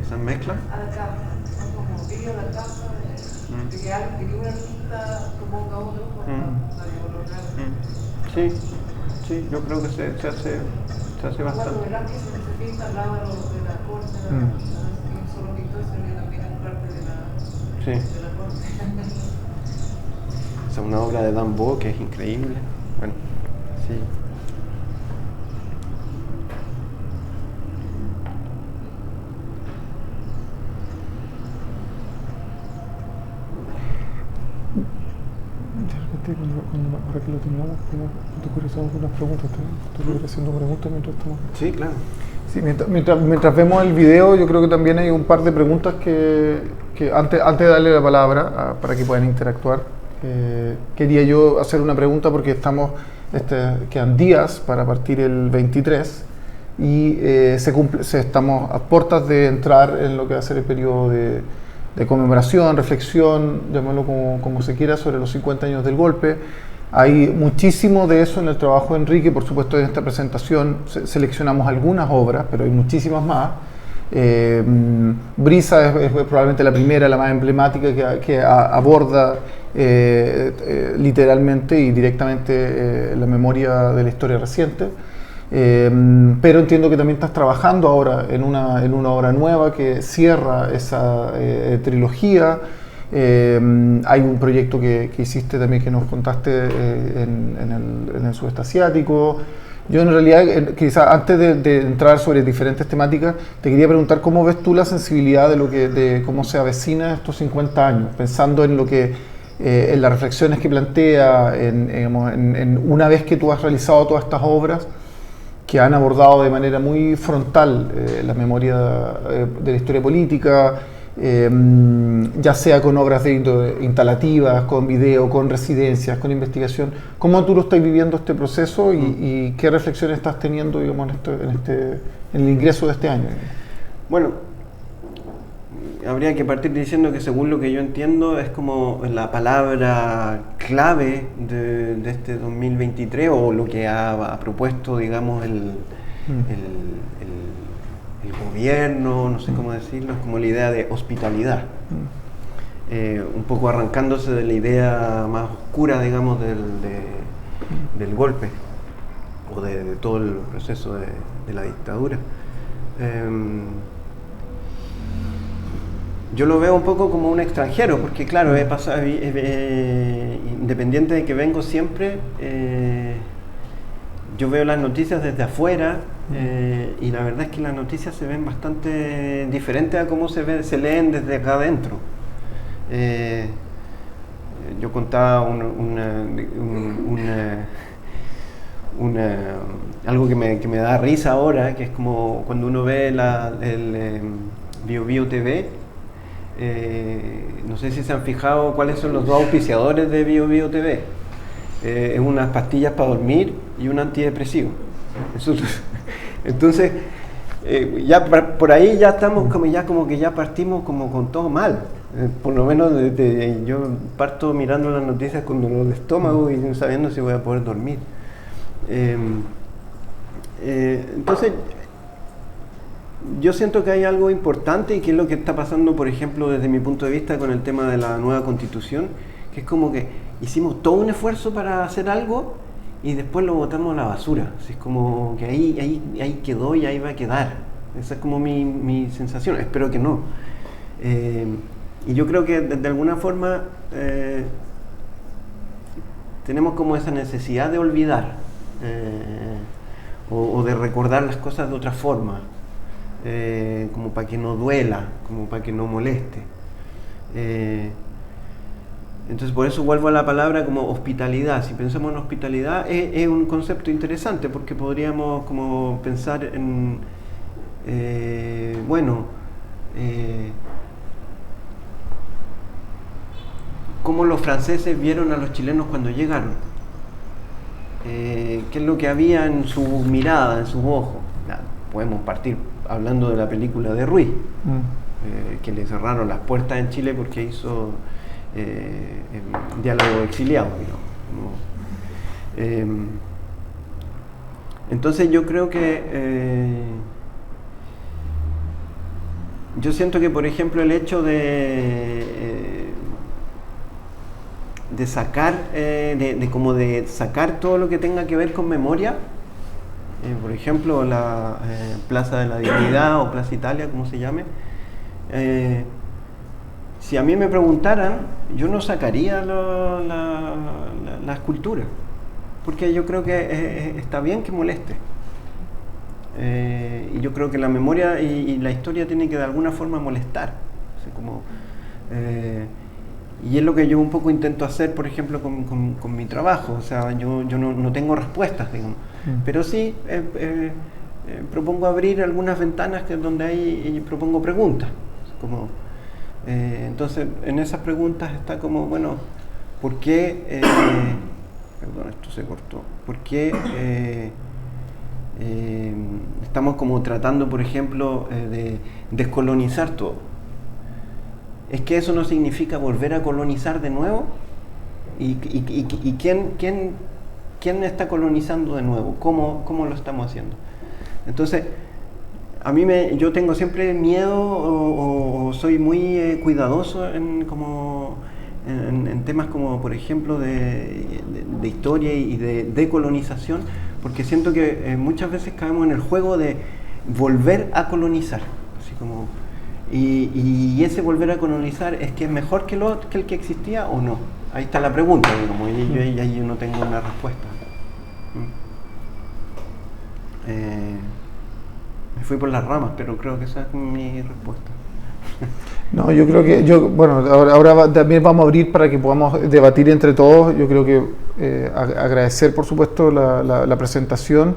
S2: ¿Esa mezcla?
S10: A la carta, como vídeo a la carta, de que una artista proponga otro,
S2: Sí, sí, yo creo que se hace bastante.
S10: Bueno, verás que se pinta al lado de la corte, no solo pintor, sino que también es parte de la corte.
S2: Es una obra de Dan Bo que es increíble. Bueno, sí.
S1: Ahora que lo terminamos, te ocurre hacer algunas preguntas. Te voy haciendo preguntas mientras estamos.
S2: Sí, claro.
S1: Sí, mientras vemos el video, yo creo que también hay un par de preguntas que antes de darle la palabra para que puedan interactuar, quería yo hacer una pregunta porque quedan días para partir el 23 y estamos a puertas de entrar en lo que va a ser el periodo de conmemoración, reflexión, llamémoslo como se quiera, sobre los 50 años del golpe. Hay muchísimo de eso en el trabajo de Enrique. Por supuesto, en esta presentación seleccionamos algunas obras, pero hay muchísimas más. Brisa es probablemente la primera, la más emblemática, que aborda literalmente y directamente la memoria de la historia reciente. Pero entiendo que también estás trabajando ahora en una obra nueva que cierra esa trilogía. Hay un proyecto que hiciste también, que nos contaste en el sudeste asiático. Yo en realidad, quizás antes de entrar sobre diferentes temáticas, te quería preguntar cómo ves tú la sensibilidad de cómo se avecina estos 50 años, pensando en lo que en las reflexiones que plantea, en una vez que tú has realizado todas estas obras que han abordado de manera muy frontal la memoria de la historia política, ya sea con obras instalativas, con video, con residencias, con investigación. ¿Cómo tú lo estás viviendo este proceso y qué reflexiones estás teniendo, digamos, en el ingreso de este año?
S2: Bueno, habría que partir diciendo que, según lo que yo entiendo, es como la palabra clave de este 2023, o lo que ha propuesto, digamos, el gobierno, no sé cómo decirlo, es como la idea de hospitalidad. Un poco arrancándose de la idea más oscura, digamos, del golpe, o de todo el proceso de la dictadura. Yo lo veo un poco como un extranjero, porque claro, he pasado, independiente de que vengo siempre, yo veo las noticias desde afuera, y la verdad es que las noticias se ven bastante diferentes a cómo se leen desde acá adentro. Yo contaba algo que me da risa ahora, que es como cuando uno ve el Bio Bio TV. No sé si se han fijado cuáles son los dos auspiciadores de Bio Bio TV. Es unas pastillas para dormir y un antidepresivo. Entonces, ya por ahí ya estamos como que ya partimos como con todo mal. Por lo menos yo parto mirando las noticias con dolor de estómago y no sabiendo si voy a poder dormir. Entonces, yo siento que hay algo importante, y que es lo que está pasando, por ejemplo, desde mi punto de vista con el tema de la nueva Constitución, que es como que hicimos todo un esfuerzo para hacer algo y después lo botamos a la basura. Así es como que ahí quedó y ahí va a quedar. Esa es como mi sensación. Espero que no. Y yo creo que de alguna forma tenemos como esa necesidad de olvidar, o de recordar las cosas de otra forma. Como para que no duela, como para que no moleste. Entonces, por eso vuelvo a la palabra como hospitalidad. Si pensamos en hospitalidad, es un concepto interesante, porque podríamos como pensar en cómo los franceses vieron a los chilenos cuando llegaron, qué es lo que había en su mirada, en sus ojos. Podemos partir hablando de la película de Ruiz, que le cerraron las puertas en Chile porque hizo diálogo exiliado, digamos. Entonces yo creo que yo siento que, por ejemplo, el hecho de sacar, como de sacar todo lo que tenga que ver con memoria. Por ejemplo, la Plaza de la Dignidad o Plaza Italia, como se llame. Si a mí me preguntaran, yo no sacaría la escultura, porque yo creo que está bien que moleste. Y yo creo que la memoria y la historia tienen que de alguna forma molestar. Así como, y es lo que yo un poco intento hacer, por ejemplo, con mi trabajo. O sea, yo no tengo respuestas, digamos. Pero sí propongo abrir algunas ventanas donde y propongo preguntas. Como, entonces, en esas preguntas está como, bueno, ¿por qué? Perdón, esto se cortó. ¿Por qué estamos como tratando, por ejemplo, de descolonizar todo? ¿Es que eso no significa volver a colonizar de nuevo? ¿Y quién está colonizando de nuevo? ¿Cómo lo estamos haciendo? Entonces, yo tengo siempre miedo o soy muy cuidadoso en temas como, por ejemplo, de historia y de decolonización, porque siento que muchas veces caemos en el juego de volver a colonizar, así como, y ese volver a colonizar es que es mejor que el que existía o no. Ahí está la pregunta, digamos, y ahí yo no tengo una respuesta. Me fui por las ramas, pero creo que esa es mi respuesta.
S1: No, yo creo que, bueno, ahora también vamos a abrir para que podamos debatir entre todos. Yo creo que agradecer, por supuesto, la presentación,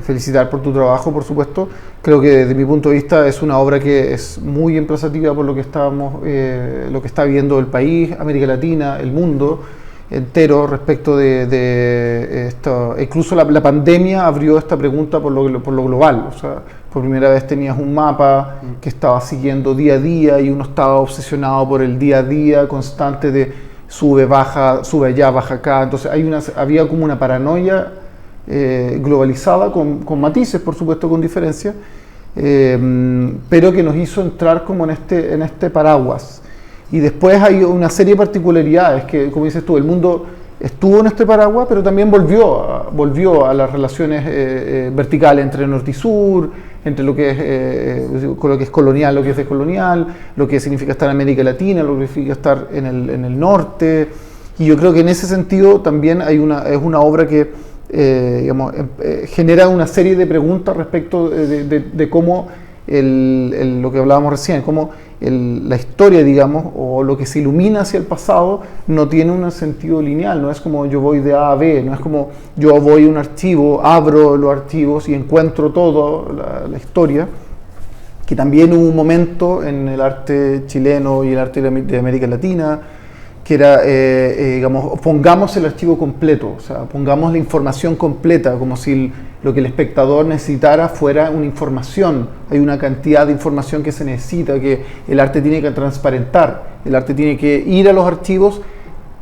S1: felicitar por tu trabajo, por supuesto. Creo que desde mi punto de vista es una obra que es muy emplazativa por lo que está viviendo el país, América Latina, el mundo entero respecto de esto. Incluso la pandemia abrió esta pregunta por lo global. O sea, por primera vez tenías un mapa que estaba siguiendo día a día y uno estaba obsesionado por el día a día constante de sube, baja, sube allá, baja acá. Entonces había como una paranoia globalizada con matices, por supuesto, con diferencia, pero que nos hizo entrar como en este paraguas. Y después hay una serie de particularidades que, como dices tú, el mundo estuvo en este paraguas, pero también volvió a las relaciones verticales entre norte y sur, entre lo que es colonial, lo que es descolonial, lo que significa estar en América Latina, lo que significa estar en el norte. Y yo creo que en ese sentido también es una obra que genera una serie de preguntas respecto de cómo lo que hablábamos recién, cómo la historia, digamos, o lo que se ilumina hacia el pasado no tiene un sentido lineal, no es como yo voy de A a B, no es como yo voy a un archivo, abro los archivos y encuentro toda la historia, que también hubo un momento en el arte chileno y el arte de América Latina, que era, digamos, pongamos el archivo completo, o sea, pongamos la información completa, como si lo que el espectador necesitara fuera una información. Hay una cantidad de información que se necesita, que el arte tiene que transparentar, el arte tiene que ir a los archivos,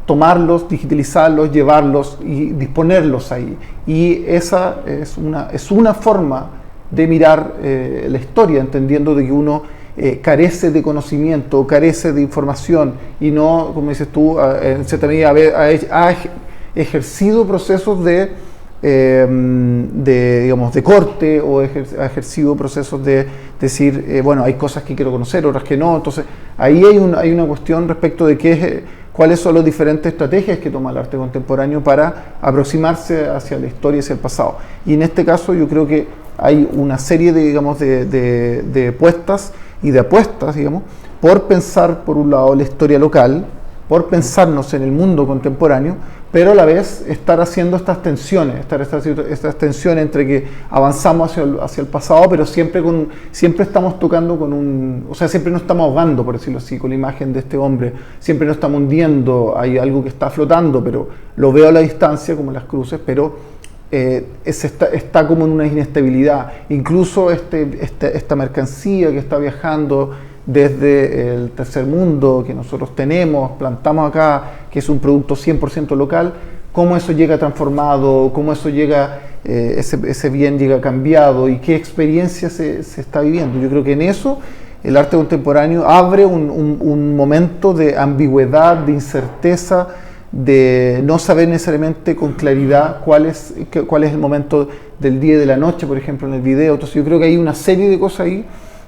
S1: tomarlos, digitalizarlos, llevarlos y disponerlos ahí. Y esa es una forma de mirar la historia, entendiendo de que uno carece de conocimiento, carece de información y no, como dices tú, en cierta medida ha ejercido procesos digamos, de corte, o ha ejercido procesos de decir, bueno, hay cosas que quiero conocer, otras que no. Entonces ahí hay una cuestión respecto de cuáles son las diferentes estrategias que toma el arte contemporáneo para aproximarse hacia la historia y hacia el pasado. Y en este caso yo creo que hay una serie de puestas y de apuestas, digamos, por pensar, por un lado, la historia local, por pensarnos en el mundo contemporáneo, pero a la vez estar haciendo estas tensiones entre que avanzamos hacia el pasado, pero siempre estamos tocando o sea, siempre nos estamos ahogando, por decirlo así, con la imagen de este hombre, siempre nos estamos hundiendo, hay algo que está flotando, pero lo veo a la distancia, como las cruces, pero está como en una inestabilidad. Incluso esta mercancía que está viajando desde el tercer mundo que nosotros plantamos acá, que es un producto 100% local, cómo eso llega transformado, cómo eso llega, ese bien llega cambiado y qué experiencia se está viviendo. Yo creo que en eso el arte contemporáneo abre un momento de ambigüedad, de incerteza, de no saber necesariamente con claridad cuál es el momento del día y de la noche, por ejemplo, en el video. Entonces yo creo que hay una serie de cosas ahí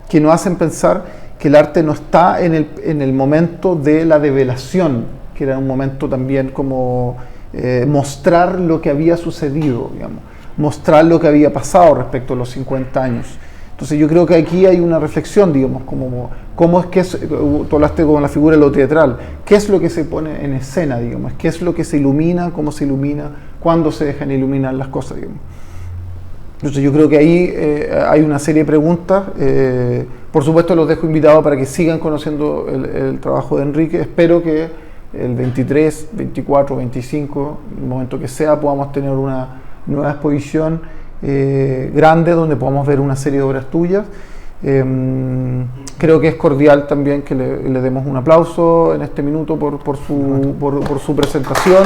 S1: que nos hacen pensar que el arte no está en el momento de la develación, que era un momento también como mostrar lo que había sucedido, digamos, mostrar lo que había pasado respecto a los 50 años. Entonces yo creo que aquí hay una reflexión, digamos, cómo es que tú hablaste con la figura de lo teatral, qué es lo que se pone en escena, digamos, qué es lo que se ilumina, cómo se ilumina, cuándo se dejan iluminar las cosas, digamos. Entonces yo creo que ahí hay una serie de preguntas. Por supuesto los dejo invitados para que sigan conociendo el trabajo de Enrique. Espero que el 23, 24, 25, el momento que sea, podamos tener una nueva exposición grande donde podamos ver una serie de obras tuyas. Creo que es cordial también que le demos un aplauso en este minuto por su presentación.